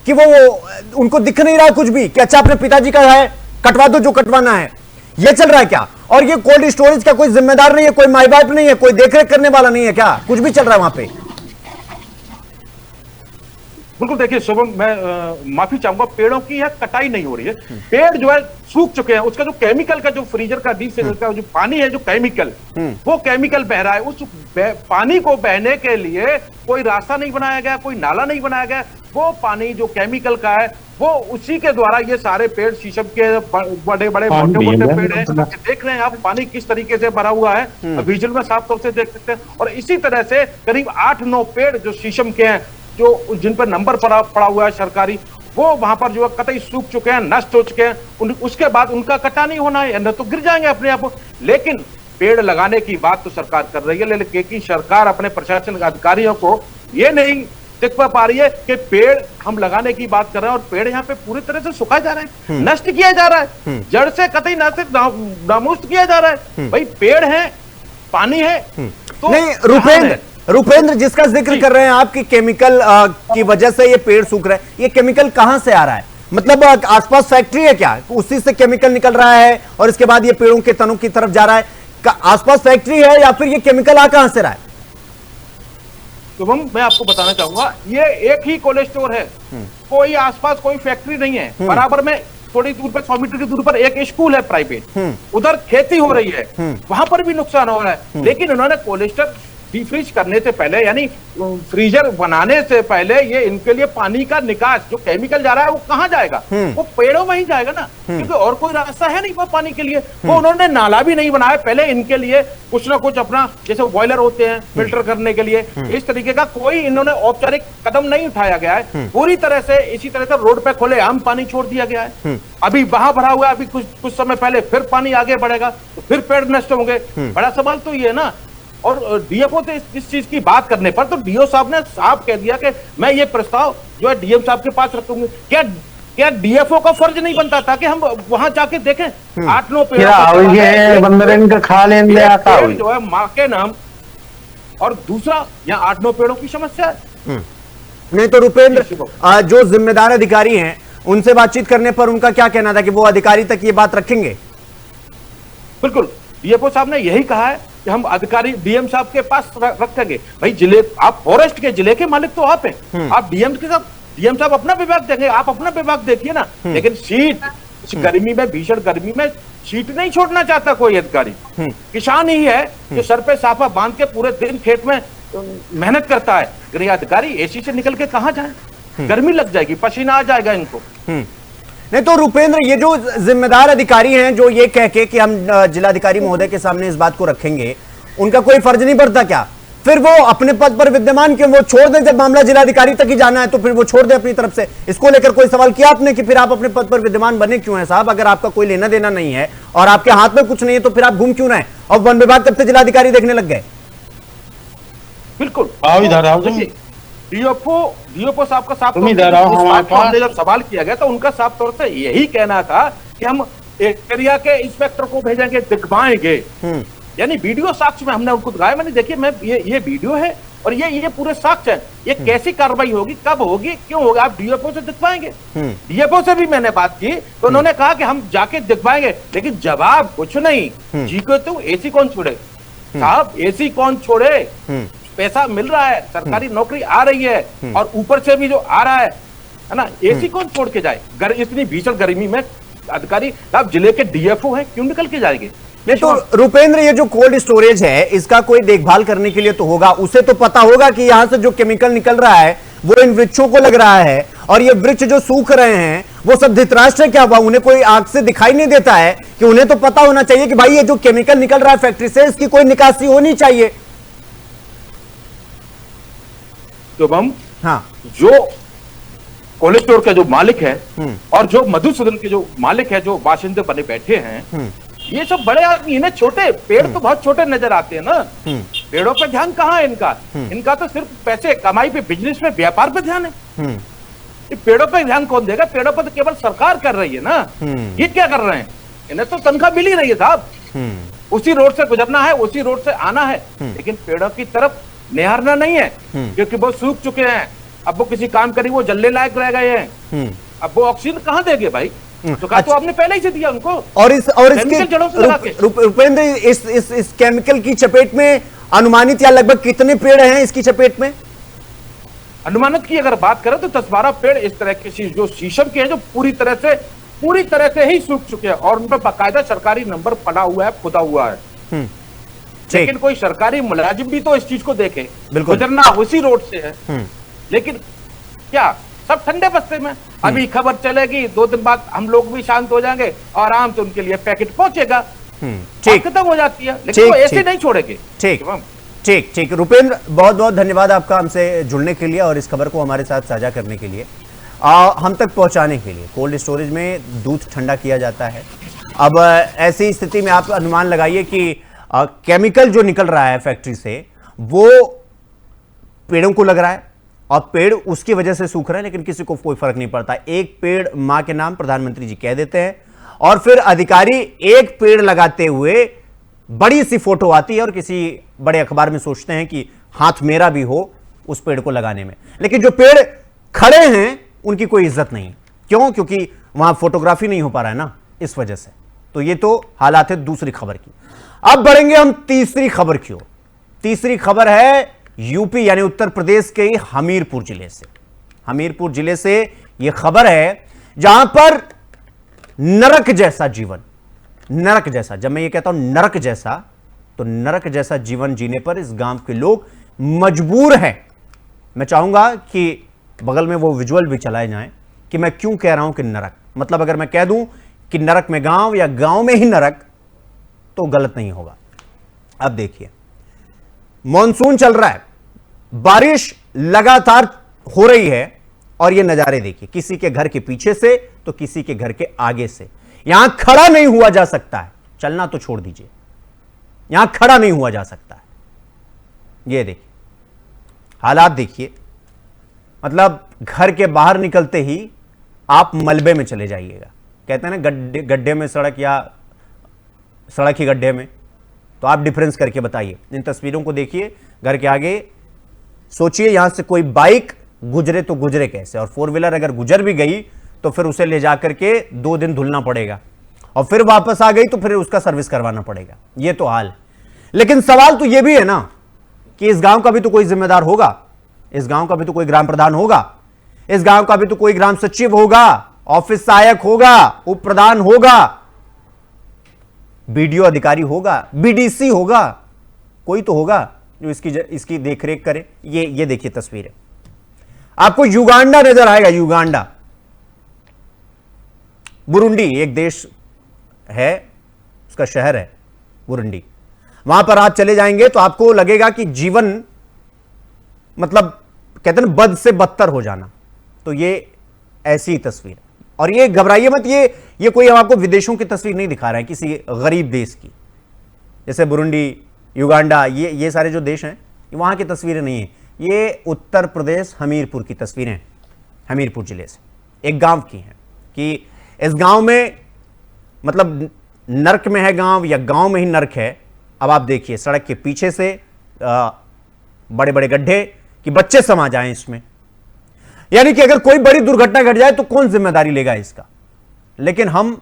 कि वो उनको दिख नहीं रहा कुछ भी कि अच्छा अपने पिताजी का है, कटवा दो जो कटवाना है, ये चल रहा है क्या? और ये कोल्ड स्टोरेज का कोई जिम्मेदार नहीं है, कोई माई बाप नहीं है, कोई देखरेख करने वाला नहीं है क्या? कुछ भी चल रहा है वहां पे। बिल्कुल, देखिए शुभम, मैं माफी चाहूंगा, पेड़ों की यह कटाई नहीं हो रही है। पेड़ जो है सूख चुके हैं। उसका जो केमिकल का, जो फ्रीजर का डीप फ्रीजर का जो पानी है, जो केमिकल, वो केमिकल बह रहा है। उस पानी को बहने के लिए कोई रास्ता नहीं बनाया गया, कोई नाला नहीं बनाया गया। वो पानी जो केमिकल का है वो उसी के द्वारा ये सारे पेड़, शीशम के बड़े बड़े मोटे मोटे पेड़ हैं, देख रहे हैं आप पानी किस तरीके से भरा हुआ है, विजुअल में साफ तौर से देख सकते हैं। और इसी तरह से करीब 8-9 पेड़ जो शीशम के हैं, जो जिन पर नंबर पड़ा हुआ है सरकारी, वो वहां पर जो है कतई सूख चुके हैं, नष्ट हो चुके हैं। उसके बाद उनका कटा नहीं होना है, न तो गिर जाएंगे अपने आप। लेकिन पेड़ लगाने की बात तो सरकार कर रही है, लेकिन सरकार अपने प्रशासन अधिकारियों को ये नहीं दिख पा रही है कि पेड़ हम लगाने की बात कर रहे हैं और पेड़ यहाँ पे पूरी तरह से सुखाए जा रहे हैं, नष्ट किया जा रहा है, जड़ से कतई नामुष्ट किया जा रहा है। भाई पेड़ है, पानी है तो नहीं। रुपेंद्र, जिसका जिक्र कर रहे हैं आप कि केमिकल की वजह से ये पेड़ सूख रहे हैं, ये केमिकल कहां से आ रहा है? मतलब आसपास फैक्ट्री है क्या, उसी से केमिकल निकल रहा है और इसके बाद ये पेड़ों के तनों की तरफ जा रहा है? आसपास फैक्ट्री है या फिर ये केमिकल आ कहां से रहा है? तो मैं आपको बताना चाहूंगा, ये एक ही कोल्ड स्टोर है, कोई आसपास कोई फैक्ट्री नहीं है। बराबर में थोड़ी दूर पर 100 मीटर की दूर पर एक स्कूल है प्राइवेट, उधर खेती हो रही है, वहां पर भी नुकसान हो रहा है। लेकिन उन्होंने कोल्ड स्टोर डीफ्रीज करने से पहले, यानी फ्रीजर बनाने से पहले, ये इनके लिए पानी का निकास जो केमिकल जा रहा है वो कहाँ जाएगा? वो पेड़ों में ही जाएगा ना, क्योंकि और कोई रास्ता है नहीं वो पानी के लिए। वो उन्होंने नाला भी नहीं बनाया पहले इनके लिए, कुछ ना कुछ अपना जैसे बॉयलर होते हैं फिल्टर करने के लिए, इस तरीके का कोई इन्होंने औपचारिक कदम नहीं उठाया गया है। पूरी तरह से इसी तरह से रोड पे खुले आम पानी छोड़ दिया गया है। अभी वहां भरा हुआ है, अभी कुछ समय पहले फिर पानी आगे बढ़ेगा तो फिर पेड़ नष्ट होंगे। बड़ा सवाल तो ये ना। और डीएफओ से इस चीज की बात करने पर तो डीओ साहब ने साफ कह दिया कि मैं ये प्रस्ताव जो है डीएम साहब के पास रखूंगी। क्या डीएफओ का फर्ज नहीं बनता था कि हम वहां जाके देखें 8-9 पेड़ जो है माँ के नाम, और दूसरा यहाँ 8-9 पेड़ों की समस्या है। नहीं तो रुपेंद्र, जो जिम्मेदार अधिकारी हैं उनसे बातचीत करने पर उनका क्या कहना था कि वो अधिकारी तक ये बात रखेंगे? बिल्कुल, डीएफओ साहब ने यही कहा है कि हम अधिकारी डीएम साहब के पास रखेंगे। भाई जिले, आप फॉरेस्ट के जिले के मालिक तो आप हैं, आप डीएम के साथ, डीएम साहब अपना विभाग देंगे, आप अपना विभाग देखिए ना। लेकिन सीट, इस गर्मी में, भीषण गर्मी में सीट नहीं छोड़ना चाहता कोई अधिकारी। किसान ही है जो सर पे साफा बांध के पूरे दिन खेत में मेहनत करता है, लेकिन ये अधिकारी एसी से निकल के कहां जाए? गर्मी लग जाएगी, पसीना आ जाएगा इनको। नहीं तो रुपेंद्र, ये जो जिम्मेदार अधिकारी हैं जो ये कह के कि हम जिलाधिकारी महोदय के सामने इस बात को रखेंगे, उनका कोई फर्ज नहीं पड़ता क्या? फिर वो अपने पद पर विद्यमान क्यों? वो छोड़ दें, जब मामला जिलाधिकारी तक ही जाना है तो फिर वो छोड़ दें अपनी तरफ से। इसको लेकर कोई सवाल किया आपने कि फिर आप अपने पद पर विद्यमान बने क्यों हैं साहब? अगर आपका कोई लेना देना नहीं है और आपके हाथ में कुछ नहीं है तो फिर आप घूम क्यों रहे हैं? और वन विभाग कब से जिलाधिकारी देखने लग गए? बिल्कुल, डीओपो साहब का साफ जब सवाल किया गया तो उनका साफ तौर से यही कहना था कि हम एरिया के इंस्पेक्टर को भेजेंगे, दिखवाएंगे। यानी वीडियो साक्ष्य में हमने उनको दिखाया। मैंने देखिए, मैं ये वीडियो है और ये पूरे साक्ष्य है। ये कैसी कार्रवाई होगी, कब होगी, क्यों होगी, आप डीएफओ से दिखवाएंगे। डीएफओ से भी मैंने बात की तो उन्होंने कहा कि हम जाके दिखवाएंगे, लेकिन जवाब कुछ नहीं। जी को तो एसी कौन छोड़े साहब, एसी कौन छोड़े? पैसा मिल रहा है, सरकारी नौकरी आ रही है और ऊपर से भी जो आ रहा है ना, एसी कौन छोड़ के जाए? इतनी भीषण गर्मी में अधिकारी, आप जिले के डीएफओ हैं, क्यों निकल के जाएंगे? नहीं तो रुपेंद्र, ये जो कोल्ड स्टोरेज है इसका कोई देखभाल करने के लिए तो होगा, उसे तो पता होगा कि यहां से जो केमिकल निकल रहा है वो इन वृक्षों को लग रहा है, और ये वृक्ष जो सूख रहे हैं वो सब धृतराष्ट्र है क्या? हुआ उन्हें कोई आंख से दिखाई नहीं देता है कि उन्हें तो पता होना चाहिए कि भाई ये जो केमिकल निकल रहा है फैक्ट्री से, इसकी कोई निकासी होनी चाहिए। तो हम, हाँ, जो कोल्ड स्टोर के जो मालिक है और जो मधुसूदन के जो मालिक है, जो बाशिंदे बने बैठे हैं, ये सब बड़े आदमी, इन्हें छोटे पेड़ तो बहुत छोटे नजर आते हैं ना। पेड़ों पे ध्यान कहाँ है इनका? इनका तो सिर्फ पैसे कमाई पे, बिजनेस में, व्यापार पे ध्यान है। ये पेड़ों पे ध्यान कौन देगा? पेड़ों पे तो केवल सरकार कर रही है ना। ये क्या कर रहे हैं? इन्हें तो तनख्वाह मिल ही रही है साहब, उसी रोड से गुजरना है, उसी रोड से आना है, लेकिन पेड़ों की तरफ निहारना नहीं है, क्योंकि वो सूख चुके हैं। अब वो किसी काम करी, वो जलने लायक रह गए हैं। अब वो ऑक्सीजन कहाँ देंगे भाई? तो तो आपने पहले ही से दिया उनको। और इसके रुपेंद्र, इस केमिकल की चपेट में अनुमानित या लगभग कितने पेड़ हैं इसकी चपेट में? अनुमानित की अगर बात करें तो 10-12 पेड़ इस तरह के जो शीशम के हैं, जो पूरी तरह से ही सूख चुके हैं और उन पर बाकायदा सरकारी नंबर पड़ा हुआ है, खुदा हुआ है। लेकिन कोई सरकारी मुलाजिम भी तो इस चीज को देखे, गुजरना उसी रोड से है, लेकिन क्या सब ठंडे बस्ते में? अभी खबर चलेगी, 2 दिन बाद हम लोग भी शांत हो जाएंगे और आराम से उनके लिए पैकेट पहुंचेगा, खत्म हो जाती है। लेकिन वो ऐसे नहीं छोड़ेंगे। ठीक रुपेंद्र, बहुत बहुत धन्यवाद आपका हमसे जुड़ने के लिए और इस खबर को हमारे साथ साझा करने के लिए, हम तक पहुंचाने के लिए। कोल्ड स्टोरेज में दूध ठंडा किया जाता है। अब ऐसी स्थिति में आप अनुमान लगाइए कि केमिकल जो निकल रहा है फैक्ट्री से वो पेड़ों को लग रहा है और पेड़ उसकी वजह से सूख रहे हैं, लेकिन किसी को कोई फर्क नहीं पड़ता। एक पेड़ मां के नाम प्रधानमंत्री जी कह देते हैं और फिर अधिकारी एक पेड़ लगाते हुए बड़ी सी फोटो आती है और किसी बड़े अखबार में सोचते हैं कि हाथ मेरा भी हो उस पेड़ को लगाने में, लेकिन जो पेड़ खड़े हैं उनकी कोई इज्जत नहीं। क्यों? क्योंकि वहां फोटोग्राफी नहीं हो पा रहा है ना, इस वजह से। तो ये तो हालात है दूसरी खबर की। अब बढ़ेंगे हम तीसरी खबर की ओर। तीसरी खबर है यूपी यानी उत्तर प्रदेश के हमीरपुर जिले से। हमीरपुर जिले से यह खबर है जहां पर नरक जैसा जीवन, नरक जैसा, जब मैं ये कहता हूं नरक जैसा, तो नरक जैसा जीवन जीने पर इस गांव के लोग मजबूर हैं। मैं चाहूंगा कि बगल में वो विजुअल भी चलाए जाएं कि मैं क्यों कह रहा हूं कि नरक, मतलब अगर मैं कह दूं कि नरक में गांव या गांव में ही नरक तो गलत नहीं होगा। अब देखिए, मॉनसून चल रहा है, बारिश लगातार हो रही है और ये नजारे देखिए, किसी के घर के पीछे से तो किसी के घर के आगे से। यहां खड़ा नहीं हुआ जा सकता है, चलना तो छोड़ दीजिए, यहां खड़ा नहीं हुआ जा सकता है। ये देखिए हालात, देखिए, मतलब घर के बाहर निकलते ही आप मलबे में चले जाइएगा। कहते हैं ना गड्ढे में सड़क या सड़क ही गड्ढे में, तो आप डिफरेंस करके बताइए। इन तस्वीरों को देखिए, घर के आगे सोचिए यहां से कोई बाइक गुजरे तो गुजरे कैसे, और 4 व्हीलर अगर गुजर भी गई तो फिर उसे ले जाकर के 2 दिन धुलना पड़ेगा, और फिर वापस आ गई तो फिर उसका सर्विस करवाना पड़ेगा। ये तो हाल है। लेकिन सवाल तो ये भी है ना कि इस गांव का भी तो कोई जिम्मेदार होगा, इस गांव का भी तो कोई ग्राम प्रधान होगा, इस गांव का भी तो कोई ग्राम सचिव होगा, ऑफिस सहायक होगा, उप प्रधान होगा, बीडीओ अधिकारी होगा, बीडीसी होगा, कोई तो होगा जो इसकी देखरेख करे। ये देखिए तस्वीर है, आपको युगांडा नजर आएगा, युगांडा, बुरुंडी एक देश है, उसका शहर है बुरुंडी। वहां पर आप चले जाएंगे तो आपको लगेगा कि जीवन मतलब कहते हैं बद से बदतर हो जाना। तो ये ऐसी तस्वीर, और ये घबराइए मत, ये कोई हम आपको विदेशों की तस्वीर नहीं दिखा रहा है, किसी गरीब देश की, जैसे बुरुंडी, युगांडा, ये सारे जो देश हैं वहां की तस्वीरें नहीं है। ये उत्तर प्रदेश हमीरपुर की तस्वीरें हैं, हमीरपुर जिले से एक गांव की हैं कि इस गांव में मतलब नर्क में है गांव या गांव में ही नर्क है। अब आप देखिए सड़क के पीछे से बड़े बड़े गड्ढे कि बच्चे समा जाएं इसमें, यानी कि अगर कोई बड़ी दुर्घटना घट जाए तो कौन जिम्मेदारी लेगा इसका। लेकिन हम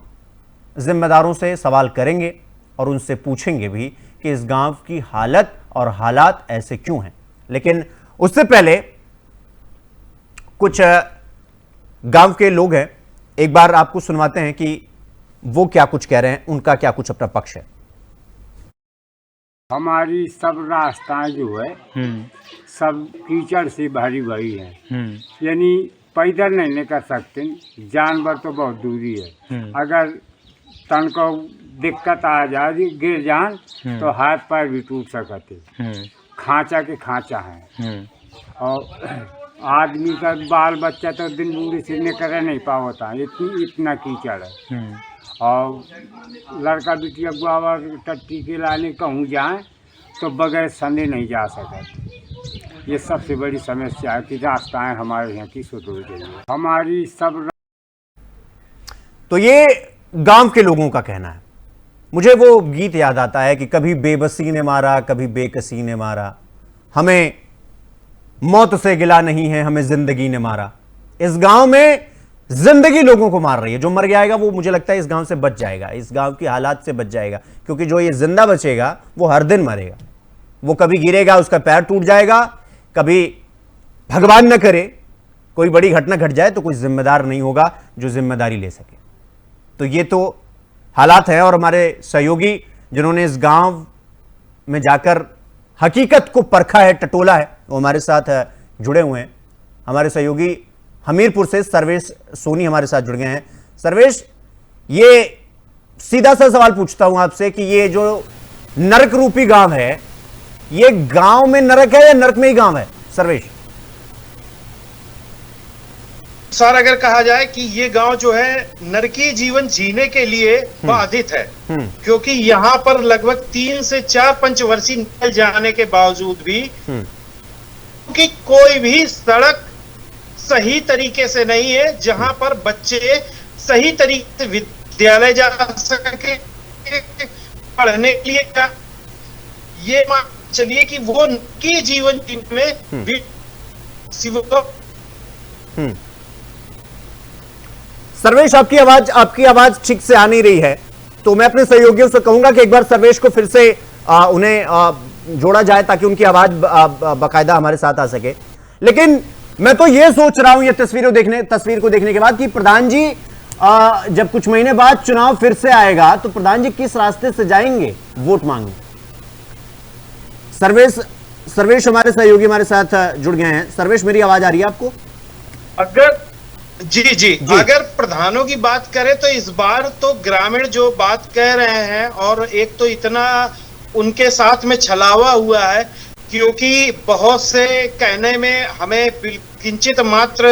जिम्मेदारों से सवाल करेंगे और उनसे पूछेंगे भी कि इस गांव की हालत और हालात ऐसे क्यों हैं। लेकिन उससे पहले कुछ गांव के लोग हैं, एक बार आपको सुनवाते हैं कि वो क्या कुछ कह रहे हैं, उनका क्या कुछ अपना पक्ष है। हमारी सब रास्ताएं जो है सब कीचड़ से भरी भरी है, यानी पैदल नहीं निकल सकते, जानवर तो बहुत दूरी है। अगर तन को दिक्कत आ जाए, गिर जान तो हाथ पैर भी टूट सकते, खांचा के खांचा है। और आदमी का बाल बच्चा तो दिन बूढ़ी से निकल नहीं पाता, इतना कीचड़ है। और लड़का बिटिया गुआवा टट्टी के लाने कहूँ जाए तो बगैर संदे नहीं जा सकते। ये सबसे बड़ी समस्या है कि रास्ताएं हमारे यहाँ की सुधर गई है। हमारी सब तो ये गांव के लोगों का कहना है। मुझे वो गीत याद आता है कि कभी बेबसी ने मारा, कभी बेकसी ने मारा, हमें मौत से गिला नहीं है, हमें जिंदगी ने मारा। इस गांव में जिंदगी लोगों को मार रही है। जो मर जाएगा वो मुझे लगता है इस गांव से बच जाएगा, इस गांव की हालात से बच जाएगा, क्योंकि जो ये जिंदा बचेगा वो हर दिन मरेगा। वो कभी गिरेगा, उसका पैर टूट जाएगा, कभी भगवान न करे कोई बड़ी घटना घट जाए तो कोई जिम्मेदार नहीं होगा जो जिम्मेदारी ले सके। तो ये तो हालात है। और हमारे सहयोगी जिन्होंने इस गांव में जाकर हकीकत को परखा है, टटोला है, वो हमारे साथ जुड़े हुए हैं। हमारे सहयोगी हमीरपुर से सर्वेश सोनी हमारे साथ जुड़ गए हैं। सर्वेश, ये सीधा सा सवाल पूछता हूं आपसे कि ये जो नरक रूपी गांव है, ये गांव में नरक है या नरक में ही गांव है? सर्वेश सर, अगर कहा जाए कि ये गांव जो है नरकीय जीवन जीने के लिए बाधित है, क्योंकि यहाँ पर लगभग 3 से 4 पंचवर्षीय निकल जाने के बावजूद भी कि कोई भी सड़क सही तरीके से नहीं है जहां पर बच्चे सही तरीके से विद्यालय जा सके पढ़ने के लिए। ये मान चलिए कि वो नरकीय जीवन में भी सर्वेश, आपकी आवाज ठीक से आ नहीं रही है, तो मैं अपने सहयोगियों से कहूंगा कि एक बार सर्वेश को फिर से उन्हें जोड़ा जाए ताकि उनकी आवाज बाकायदा हमारे साथ आ सके। लेकिन मैं तो ये सोच रहा हूं ये तस्वीर को देखने के बाद कि प्रधान जी जब कुछ महीने बाद चुनाव फिर से आएगा तो प्रधान जी किस रास्ते से जाएंगे वोट मांगने? सर्वेश हमारे सहयोगी हमारे साथ जुड़ गए हैं। सर्वेश, मेरी आवाज आ रही है आपको? अगर जी अगर प्रधानों की बात करें तो इस बार तो ग्रामीण जो बात कह रहे हैं, और एक तो इतना उनके साथ में छलावा हुआ है, क्योंकि बहुत से कहने में हमें किंचित मात्र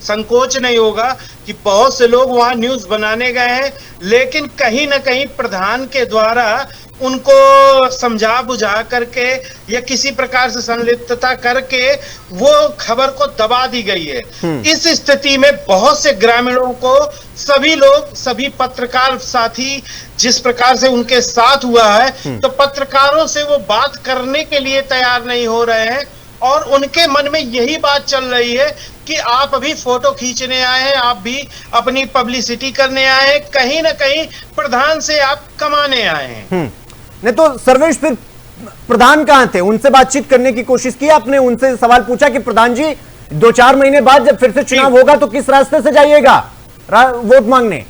संकोच नहीं होगा कि बहुत से लोग वहां न्यूज बनाने गए हैं, लेकिन कहीं ना कहीं प्रधान के द्वारा उनको समझा बुझा करके या किसी प्रकार से संलिप्तता करके वो खबर को दबा दी गई है। इस स्थिति में बहुत से ग्रामीणों को सभी लोग, सभी पत्रकार साथी जिस प्रकार से उनके साथ हुआ है, तो पत्रकारों से वो बात करने के लिए तैयार नहीं हो रहे हैं। और उनके मन में यही बात चल रही है कि आप अभी फोटो खींचने आए हैं, आप भी अपनी पब्लिसिटी करने आए हैं, कहीं ना कहीं प्रधान से आप कमाने आए हैं। नहीं तो सर्वेश, फिर प्रधान कहां थे? उनसे बातचीत करने की कोशिश की आपने? उनसे सवाल पूछा कि प्रधान जी 2-4 महीने बाद जब फिर से चुनाव होगा तो किस रास्ते से जाइएगा वोट मांगने?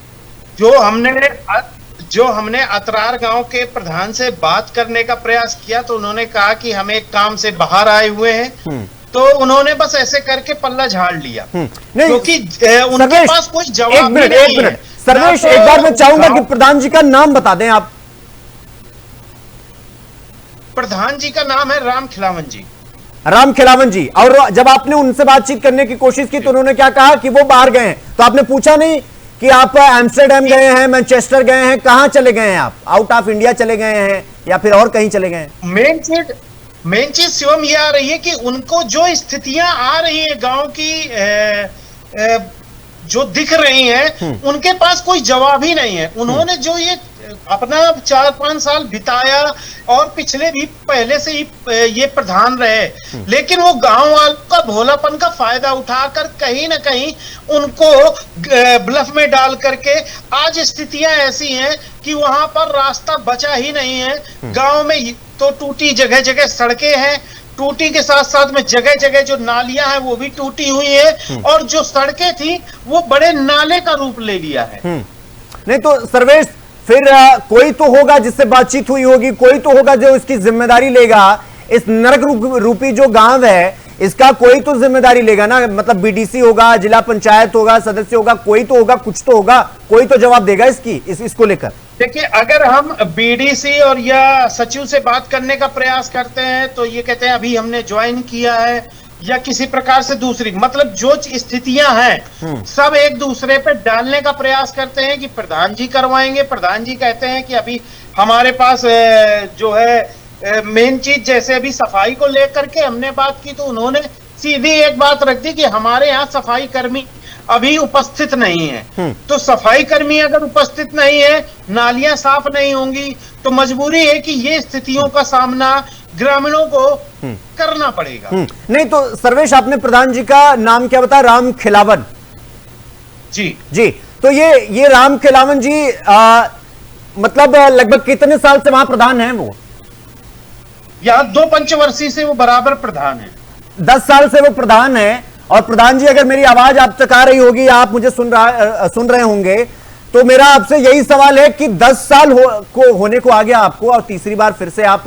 जो हमने अतरार गांव के प्रधान से बात करने का प्रयास किया तो उन्होंने कहा कि हम एक काम से बाहर आए हुए हैं, तो उन्होंने बस ऐसे करके पल्ला झाड़ लिया, क्योंकि उनके पास कोई जवाब नहीं है। सर्वेश, एक बार मैं चाहूंगा कि प्रधान जी का नाम बता दें आप। प्रधान जी का नाम है राम खिलावन जी। राम खिलावन जी। और जब आपने उनसे बातचीत करने की कोशिश की तो उन्होंने क्या कहा कि वो बाहर गए हैं, तो आपने पूछा नहीं कि आप एम्स्टर्डम गए हैं, मैनचेस्टर गए हैं, कहां चले गए हैं? आप आउट ऑफ इंडिया चले गए हैं या फिर और कहीं चले गए हैं? मेन चीज शिवम ये आ रही है कि उनको जो स्थितियां आ रही है गांव की जो दिख रही हैं, उनके पास कोई जवाब ही नहीं है। उन्होंने जो ये अपना 4-5 साल बिताया और पिछले भी पहले से ही ये प्रधान रहे, लेकिन वो गांव वालों का भोलापन का फायदा उठाकर कहीं ना कहीं उनको ब्लफ में डाल करके आज स्थितियां ऐसी हैं कि वहां पर रास्ता बचा ही नहीं है। गांव में तो टूटी जगह जगह सड़कें हैं, टूटी के साथ साथ में जगह जगह जो नालियां हैं वो भी टूटी हुई है, और जो सड़कें थी वो बड़े नाले का रूप ले लिया है। नहीं तो सर्वेश, फिर कोई तो होगा जिससे बातचीत हुई होगी, कोई तो होगा जो इसकी जिम्मेदारी लेगा। इस नरक रूपी जो गांव है इसका कोई तो जिम्मेदारी लेगा ना, मतलब बीडीसी होगा, जिला पंचायत होगा, सदस्य होगा, कोई तो होगा, कुछ तो होगा, कोई तो जवाब देगा इसको लेकर। देखिए, अगर हम बीडीसी और या सचिव से बात करने का प्रयास करते हैं तो ये कहते हैं अभी हमने ज्वाइन किया है, या किसी प्रकार से दूसरी, मतलब जो स्थितियां हैं सब एक दूसरे पे डालने का प्रयास करते हैं कि प्रधान जी करवाएंगे। प्रधान जी कहते हैं कि अभी हमारे पास जो है मेन चीज, जैसे अभी सफाई को लेकर के हमने बात की तो उन्होंने सीधी एक बात रख दी कि हमारे यहाँ सफाई कर्मी अभी उपस्थित नहीं है। तो सफाई कर्मी अगर उपस्थित नहीं है, नालियां साफ नहीं होंगी, तो मजबूरी है कि ये स्थितियों का सामना ग्रामीणों को करना पड़ेगा। नहीं तो सर्वेश, आपने प्रधान जी का नाम क्या बताया? राम खिलावन जी। तो ये राम खिलावन जी मतलब लगभग कितने साल से वहां प्रधान हैं? वो यहाँ 2 पंचवर्षीय से वो बराबर प्रधान है। 10 साल से वो प्रधान है। और प्रधान जी, अगर मेरी आवाज आप तक आ रही होगी, आप मुझे सुन रहे होंगे, तो मेरा आपसे यही सवाल है कि 10 साल होने को आ गया आपको, और तीसरी बार फिर से आप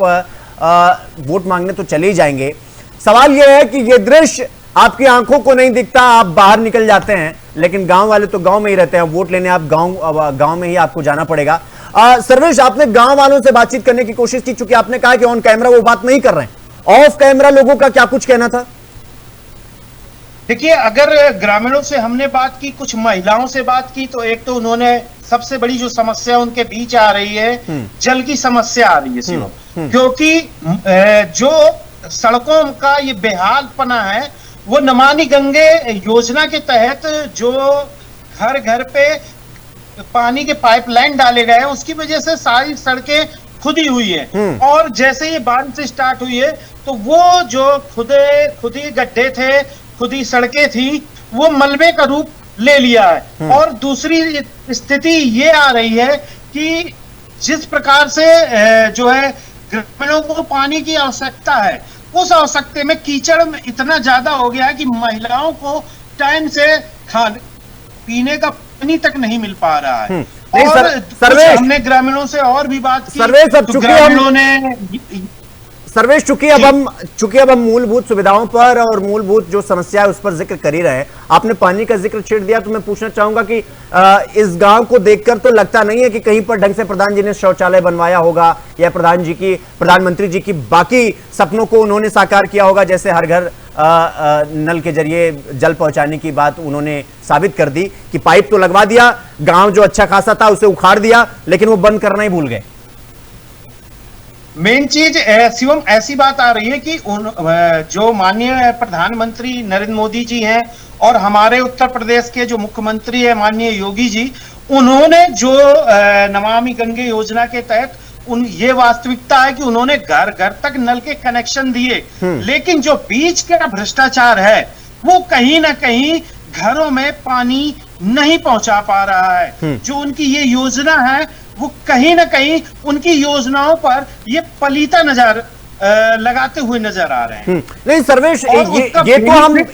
वोट मांगने तो चले ही जाएंगे। सवाल यह है कि यह दृश्य आपकी आंखों को नहीं दिखता, आप बाहर निकल जाते हैं, लेकिन गांव वाले तो गांव में ही रहते हैं। वोट लेने आप गांव में ही आपको जाना पड़ेगा। सर्वेश, आपने गांव वालों से बातचीत करने की कोशिश की, चूंकि आपने कहा कि ऑन कैमरा वो बात नहीं कर रहे हैं, ऑफ कैमरा लोगों का क्या कुछ कहना था? देखिए, अगर ग्रामीणों से हमने बात की, कुछ महिलाओं से बात की, तो एक तो उन्होंने सबसे बड़ी जो समस्या उनके बीच आ रही है, जल की समस्या आ रही है सिर्फ, क्योंकि जो सड़कों का ये बेहालपना है, वो नमामि गंगे योजना के तहत जो घर घर पे पानी के पाइपलाइन डाले गए हैं, उसकी वजह से सारी सड़कें खुदी हुई है। और जैसे ये बारिश स्टार्ट हुई है तो वो जो खुदी गड्ढे थे, खुदी सड़कें थी, वो मलबे का रूप ले लिया है। और दूसरी स्थिति ये आ रही है कि जिस प्रकार से जो है ग्रामीणों को पानी की आवश्यकता है, उस आवश्यकता में कीचड़ में इतना ज्यादा हो गया है कि महिलाओं को टाइम से खाने पीने का पानी तक नहीं मिल पा रहा है। और हमने ग्रामीणों से और भी बात की, तो ग्रामीणों ने सर्वेश, चूंकि अब हम मूलभूत सुविधाओं पर और मूलभूत जो समस्या है उस पर जिक्र कर ही रहे हैं, आपने पानी का जिक्र छेड़ दिया, तो मैं पूछना चाहूंगा कि इस गांव को देखकर तो लगता नहीं है कि कहीं पर ढंग से प्रधान जी ने शौचालय बनवाया होगा, या प्रधानमंत्री जी की बाकी सपनों को उन्होंने साकार किया होगा, जैसे हर घर नल के जरिए जल पहुंचाने की बात उन्होंने साबित कर दी कि पाइप तो लगवा दिया, गांव जो अच्छा खासा था उसे उखाड़ दिया, लेकिन वो बंद करना ही भूल गए। मेन चीज शिवम ऐसी बात आ रही है कि जो माननीय प्रधानमंत्री नरेंद्र मोदी जी हैं और हमारे उत्तर प्रदेश के जो मुख्यमंत्री है माननीय योगी जी, उन्होंने जो नमामि गंगे योजना के तहत ये वास्तविकता है कि उन्होंने घर घर तक नल के कनेक्शन दिए, लेकिन जो बीच का भ्रष्टाचार है वो कहीं ना कहीं घरों में पानी नहीं पहुंचा पा रहा है। जो उनकी ये योजना है वो कहीं ना कहीं उनकी योजनाओं पर ये पलीता नजर लगाते हुए नजर आ रहे हैं। नहीं सर्वेश, और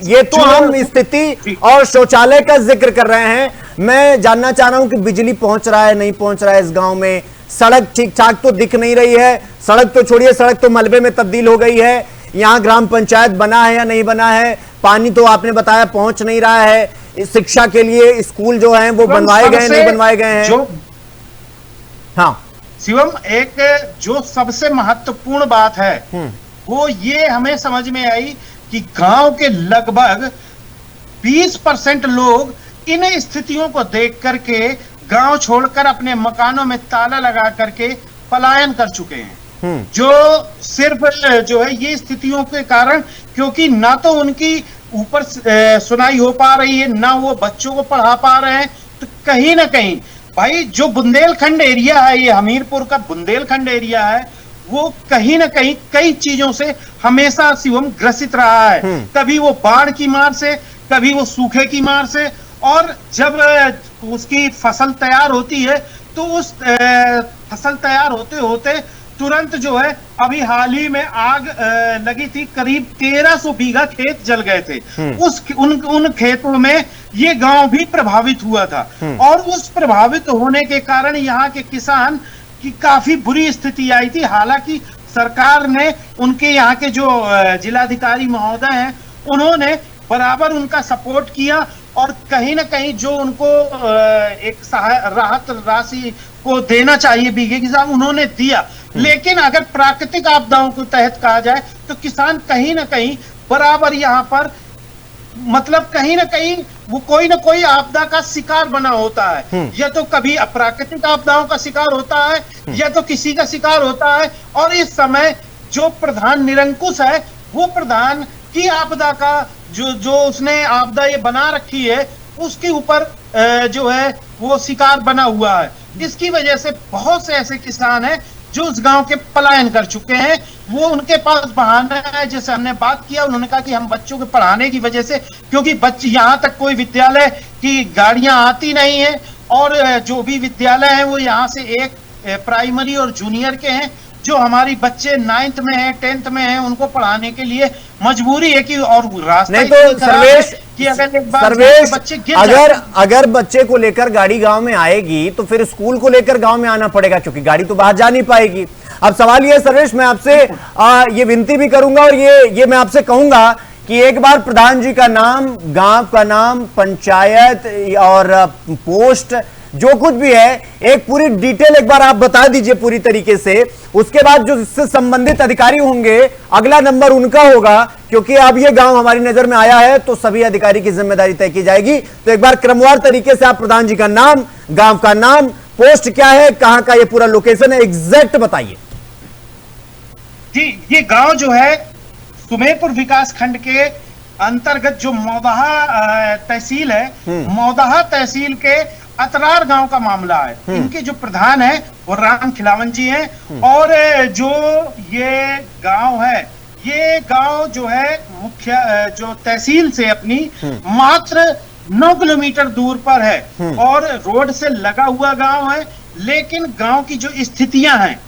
ये तो हम स्थिति और शौचालय का जिक्र कर रहे हैं। मैं जानना चाह रहा हूं कि बिजली पहुंच रहा है नहीं पहुंच रहा है इस गांव में, सड़क ठीक ठाक तो दिख नहीं रही है, सड़क तो छोड़िए, सड़क तो मलबे में तब्दील हो गई है, यहाँ ग्राम पंचायत बना है या नहीं बना है, पानी तो आपने बताया पहुंच नहीं रहा है, शिक्षा के लिए स्कूल जो है वो बनवाए गए नहीं बनवाए गए हैं। हाँ शिवम, एक जो सबसे महत्वपूर्ण बात है वो ये हमें समझ में आई कि गांव के लगभग 20% लोग इन स्थितियों को देख करके गांव छोड़कर अपने मकानों में ताला लगा करके पलायन कर चुके हैं। जो सिर्फ जो है ये स्थितियों के कारण, क्योंकि ना तो उनकी ऊपर सुनाई हो पा रही है, ना वो बच्चों को पढ़ा पा रहे हैं, तो कहीं ना कहीं भाई जो बुंदेलखंड एरिया है, ये हमीरपुर का बुंदेलखंड एरिया है, वो कहीं ना कहीं कई चीजों से हमेशा शिवम ग्रसित रहा है। कभी वो बाढ़ की मार से, कभी वो सूखे की मार से, और जब उसकी फसल तैयार होती है तो उस फसल तैयार होते होते तुरंत जो है, अभी हाल ही में आग लगी थी, करीब 1300 बीघा खेत जल गए थे। उन खेतों में ये गांव भी प्रभावित हुआ था, और उस प्रभावित होने के कारण यहाँ के किसान की काफी बुरी स्थिति आई थी। हालांकि सरकार ने, उनके यहाँ के जो जिलाधिकारी महोदय हैं, उन्होंने बराबर उनका सपोर्ट किया, और कहीं ना कहीं जो उनको एक राहत राशि को देना चाहिए बीघे के हिसाब, उन्होंने दिया। लेकिन अगर प्राकृतिक आपदाओं के तहत कहा जाए तो किसान कहीं ना कहीं बराबर यहाँ पर, मतलब कहीं ना कहीं वो कोई ना कोई आपदा का शिकार बना होता है। या तो कभी अप्राकृतिक आपदाओं का शिकार होता है, या तो किसी का शिकार होता है। और इस समय जो प्रधान निरंकुश है, वो प्रधान की आपदा का जो उसने आपदा ये बना रखी है, उसके ऊपर जो है वो शिकार बना हुआ है। इसकी वजह से बहुत से ऐसे किसान हैं जो उस गांव के पलायन कर चुके हैं। वो उनके पास बहाना है, जैसे हमने बात किया, उन्होंने कहा कि हम बच्चों के पढ़ाने की वजह से, क्योंकि बच्चे यहाँ तक कोई विद्यालय की गाड़ियां आती नहीं है, और जो भी विद्यालय है वो यहाँ से एक प्राइमरी और जूनियर के हैं। जो हमारी बच्चे 9th में हैं, 10th में हैं, उनको पढ़ाने के लिए मजबूरी है कि, और रास्ता नहीं तो सर्वेश, कि अगर एक बार सर्वेश बच्चे अगर बच्चे को लेकर गाड़ी गांव में आएगी तो फिर स्कूल को लेकर गांव में आना पड़ेगा, क्योंकि गाड़ी तो बाहर जा नहीं पाएगी। अब सवाल ये सर्वेश, मैं आपसे ये विनती भी करूंगा, और ये मैं आपसे कहूंगा कि एक बार प्रधान जी का नाम, गांव का नाम, पंचायत और पोस्ट जो कुछ भी है, एक पूरी डिटेल एक बार आप बता दीजिए पूरी तरीके से। उसके बाद जो इससे संबंधित अधिकारी होंगे, अगला नंबर उनका होगा, क्योंकि अब ये गांव हमारी नजर में आया है तो सभी अधिकारी की जिम्मेदारी तय की जाएगी। तो एक बार क्रमवार तरीके से आप प्रधान जी का नाम, गांव का नाम, पोस्ट क्या है, कहां का ये पूरा लोकेशन है, एग्जैक्ट बताइए। जी, ये गांव जो है सुमेरपुर विकास खंड के अंतर्गत जो मौदाहा तहसील है, मौदाहा तहसील के अतरार गांव का मामला है। इनके जो प्रधान है वो राम खिलावन जी हैं, और जो ये गांव है, ये गांव जो है मुख्य जो तहसील से अपनी मात्र 9 किलोमीटर दूर पर है, और रोड से लगा हुआ गांव है। लेकिन गांव की जो स्थितियां हैं,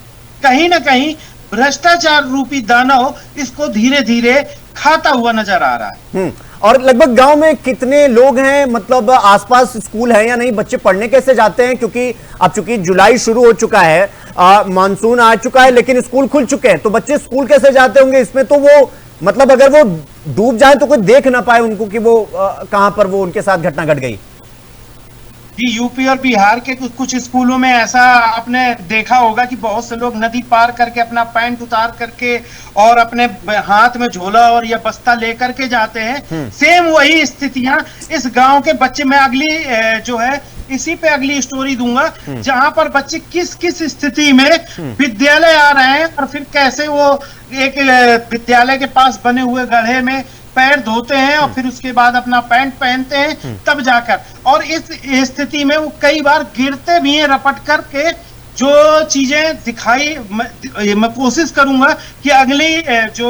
कहीं ना कहीं भ्रष्टाचार रूपी दानव इसको धीरे धीरे खाता हुआ नजर आ रहा है। और लगभग गांव में कितने लोग हैं, मतलब आसपास स्कूल है या नहीं, बच्चे पढ़ने कैसे जाते हैं? क्योंकि अब चूंकि जुलाई शुरू हो चुका है, मानसून आ चुका है, लेकिन स्कूल खुल चुके हैं, तो बच्चे स्कूल कैसे जाते होंगे? इसमें तो वो, मतलब अगर वो डूब जाए तो कोई देख ना पाए उनको कि वो कहां पर वो उनके साथ घटना घट गई। जी, यूपी और बिहार के कुछ स्कूलों में ऐसा आपने देखा होगा कि बहुत से लोग नदी पार करके अपना पैंट उतार करके और अपने हाथ में झोला और या बस्ता लेकर के जाते हैं। सेम वही स्थितियां इस गांव के बच्चे, मैं अगली जो है इसी पे अगली स्टोरी दूंगा, जहां पर बच्चे किस किस स्थिति में विद्यालय आ रहे हैं, और फिर कैसे वो एक विद्यालय के पास बने हुए गड्ढे में पैर धोते हैं और फिर उसके बाद अपना पैंट पहनते हैं तब जाकर, और इस स्थिति में वो कई बार गिरते भी हैं रपट करके, जो चीजें दिखाई मैं कोशिश करूंगा कि अगली जो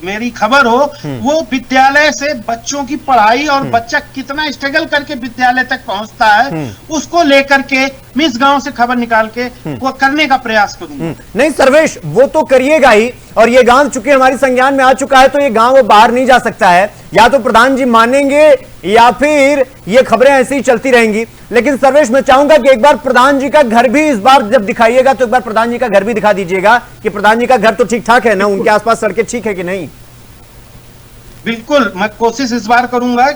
मेरी खबर हो वो विद्यालय से बच्चों की पढ़ाई और बच्चा कितना स्ट्रगल करके विद्यालय तक पहुंचता है उसको लेकर के मैं इस गांव से खबर निकाल के वो करने का प्रयास करूंगा। नहीं सर्वेश, वो तो करिएगा ही, और ये गांव चूंकि हमारी संज्ञान में आ चुका है तो ये गांव बाहर नहीं जा सकता है, या तो प्रधान जी मानेंगे या फिर ये खबरें ऐसे ही चलती रहेंगी। लेकिन सर्वेश, मैं चाहूंगा कि एक बार प्रधान जी का घर भी इस बार जब दिखाइएगा तो एक बार प्रधान जी का घर भी दिखा दीजिएगा कि प्रधान जी का घर तो ठीक ठाक है ना, उनके आसपास सड़कें ठीक है कि नहीं। बिल्कुल, मैं कोशिश इस बार करूंगा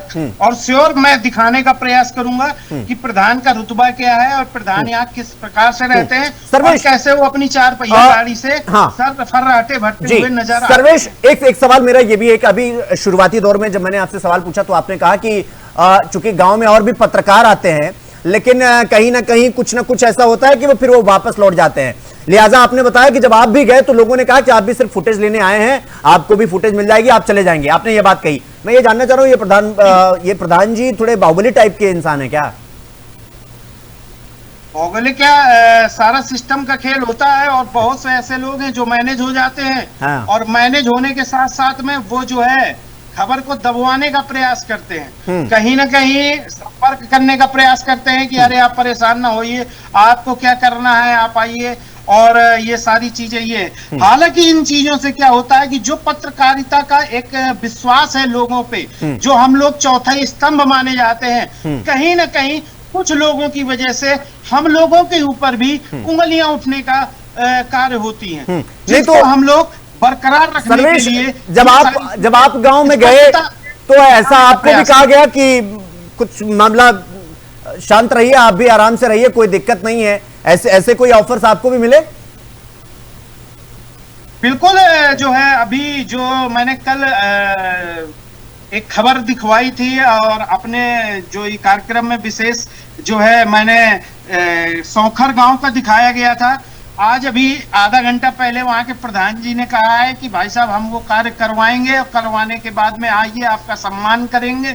और श्योर मैं दिखाने का प्रयास करूंगा कि प्रधान का रुतबा क्या है और प्रधान यहाँ किस प्रकार से रहते हैं और कैसे वो अपनी 4 पहिया गाड़ी से सर फर्राटे भरते हुए नजर आते हैं। सर्वेश, एक सवाल मेरा ये भी है कि अभी शुरुआती दौर में जब मैंने आपसे सवाल पूछा तो आपने कहा कि चूंकि गांव में और भी पत्रकार आते हैं लेकिन कहीं ना कहीं कुछ ना कुछ ऐसा होता है कि वो फिर वो वापस लौट जाते हैं, लिहाजा आपने बताया कि जब आप भी गए तो लोगों ने कहा कि आप भी सिर्फ फुटेज लेने आए हैं, आपको भी फुटेज मिल जाएगी, आप चले जाएंगे, आपने ये बात कही। मैं ये जानना चाह रहा हूं ये प्रधान जी थोड़े बाहुबली टाइप के इंसान है क्या? बाहुबली क्या, सारा सिस्टम का खेल होता है और बहुत से ऐसे लोग हैं जो मैनेज हो जाते हैं और मैनेज होने के साथ साथ में वो जो है खबर को दबवाने का प्रयास करते हैं, कहीं ना कहीं संपर्क करने का प्रयास करते हैं कि अरे आप परेशान ना होइए, आपको क्या करना है आप आइए, और ये सारी चीजें ये। हालांकि इन चीजों से क्या होता है कि जो पत्रकारिता का एक विश्वास है लोगों पे, जो हम लोग चौथा स्तंभ माने जाते हैं, कहीं ना कहीं कुछ लोगों की वजह से हम लोगों के ऊपर भी उंगलियां उठने का कार्य होती हैं, जिसको हम लोग बरकरार रखने के लिए। जब आप गांव में गए तो ऐसा आपको भी कहा गया कि कुछ मामला शांत रहिए, आप भी आराम से रहिए, कोई दिक्कत नहीं है, ऐसे कोई ऑफर्स आपको भी मिले? बिल्कुल, जो है अभी जो मैंने कल एक खबर दिखवाई थी और अपने जो ये कार्यक्रम में विशेष जो है मैंने सौखर गांव का दिखाया गया था। आज अभी आधा घंटा पहले वहां के प्रधान जी ने कहा है कि भाई साहब हम वो कार्य करवाएंगे और करवाने के बाद में आइए आपका सम्मान करेंगे।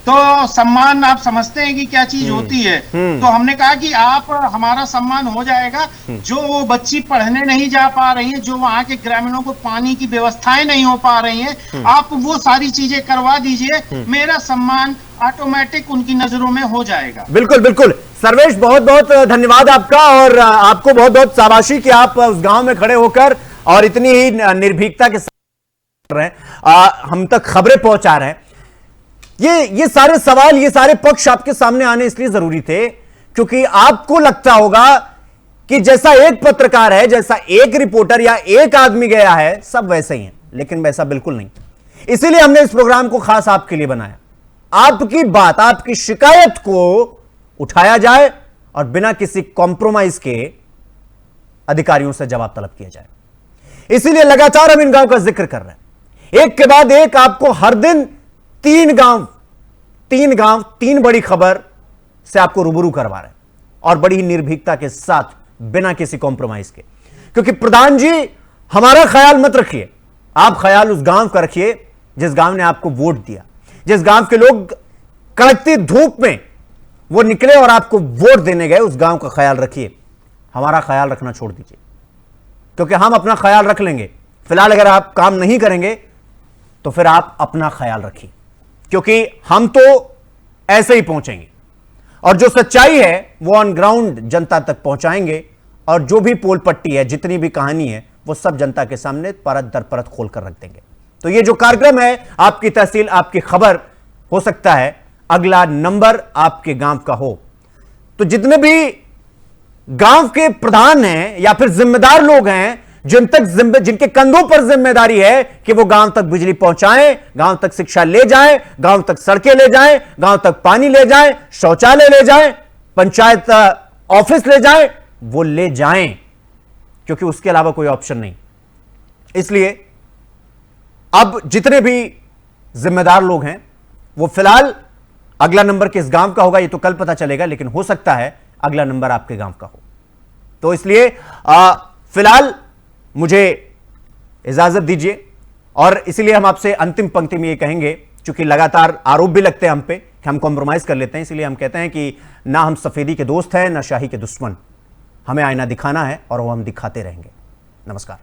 तो सम्मान आप समझते हैं कि क्या चीज होती है, तो हमने कहा कि आप हमारा सम्मान हो जाएगा। जो वो बच्ची पढ़ने नहीं जा पा रही है, जो वहाँ के ग्रामीणों को पानी की व्यवस्थाएं नहीं हो पा रही हैं, आप वो सारी चीजें करवा दीजिए, मेरा सम्मान ऑटोमेटिक उनकी नजरों में हो जाएगा। बिल्कुल बिल्कुल सर्वेश, बहुत बहुत धन्यवाद आपका, और आपको बहुत बहुत शाबाशी कि आप उस गांव में खड़े होकर और इतनी ही निर्भीकता के साथ रहे हम तक खबरें पहुंचा रहे हैं। ये सारे सवाल, ये सारे पक्ष आपके सामने आने इसलिए जरूरी थे क्योंकि आपको लगता होगा कि जैसा एक पत्रकार है, जैसा एक रिपोर्टर या एक आदमी गया है, सब वैसे ही हैं, लेकिन वैसा बिल्कुल नहीं। इसीलिए हमने इस प्रोग्राम को खास आपके लिए बनाया। आपकी बात, आपकी शिकायत को उठाया जाए और बिना किसी कॉम्प्रोमाइज के अधिकारियों से जवाब तलब किया जाए। इसीलिए लगातार हम इन गांव का जिक्र कर रहे हैं, एक के बाद एक आपको हर दिन तीन गांव, तीन बड़ी खबर से आपको रूबरू करवा रहे हैं, और बड़ी ही निर्भीकता के साथ, बिना किसी कॉम्प्रोमाइज के। क्योंकि प्रधान जी, हमारा ख्याल मत रखिए, आप ख्याल उस गांव का रखिए जिस गांव ने आपको वोट दिया, जिस गांव के लोग कड़कती धूप में वो निकले और आपको वोट देने गए, उस गांव का ख्याल रखिए। हमारा ख्याल रखना छोड़ दीजिए, क्योंकि हम अपना ख्याल रख लेंगे। फिलहाल अगर आप काम नहीं करेंगे तो फिर आप अपना ख्याल रखिए, क्योंकि हम तो ऐसे ही पहुंचेंगे और जो सच्चाई है वो ऑन ग्राउंड जनता तक पहुंचाएंगे, और जो भी पोल पट्टी है, जितनी भी कहानी है, वो सब जनता के सामने परत दर परत खोल कर रख देंगे। तो ये जो कार्यक्रम है, आपकी तहसील आपकी खबर, हो सकता है अगला नंबर आपके गांव का हो। तो जितने भी गांव के प्रधान हैं या फिर जिम्मेदार लोग हैं, जिनके कंधों पर जिम्मेदारी है कि वो गांव तक बिजली पहुंचाएं, गांव तक शिक्षा ले जाएं, गांव तक सड़कें ले जाएं, गांव तक पानी ले जाएं, शौचालय ले जाएं, पंचायत ऑफिस ले जाएं, वो ले जाएं, क्योंकि उसके अलावा कोई ऑप्शन नहीं। इसलिए अब जितने भी जिम्मेदार लोग हैं, वो फिलहाल अगला नंबर किस गांव का होगा ये तो कल पता चलेगा, लेकिन हो सकता है अगला नंबर आपके गांव का हो। तो इसलिए फिलहाल मुझे इजाजत दीजिए, और इसीलिए हम आपसे अंतिम पंक्ति में ये कहेंगे, क्योंकि लगातार आरोप भी लगते हैं हम पे कि हम कॉम्प्रोमाइज कर लेते हैं, इसलिए हम कहते हैं कि ना हम सफेदी के दोस्त हैं, ना शाही के दुश्मन। हमें आईना दिखाना है और वो हम दिखाते रहेंगे। नमस्कार।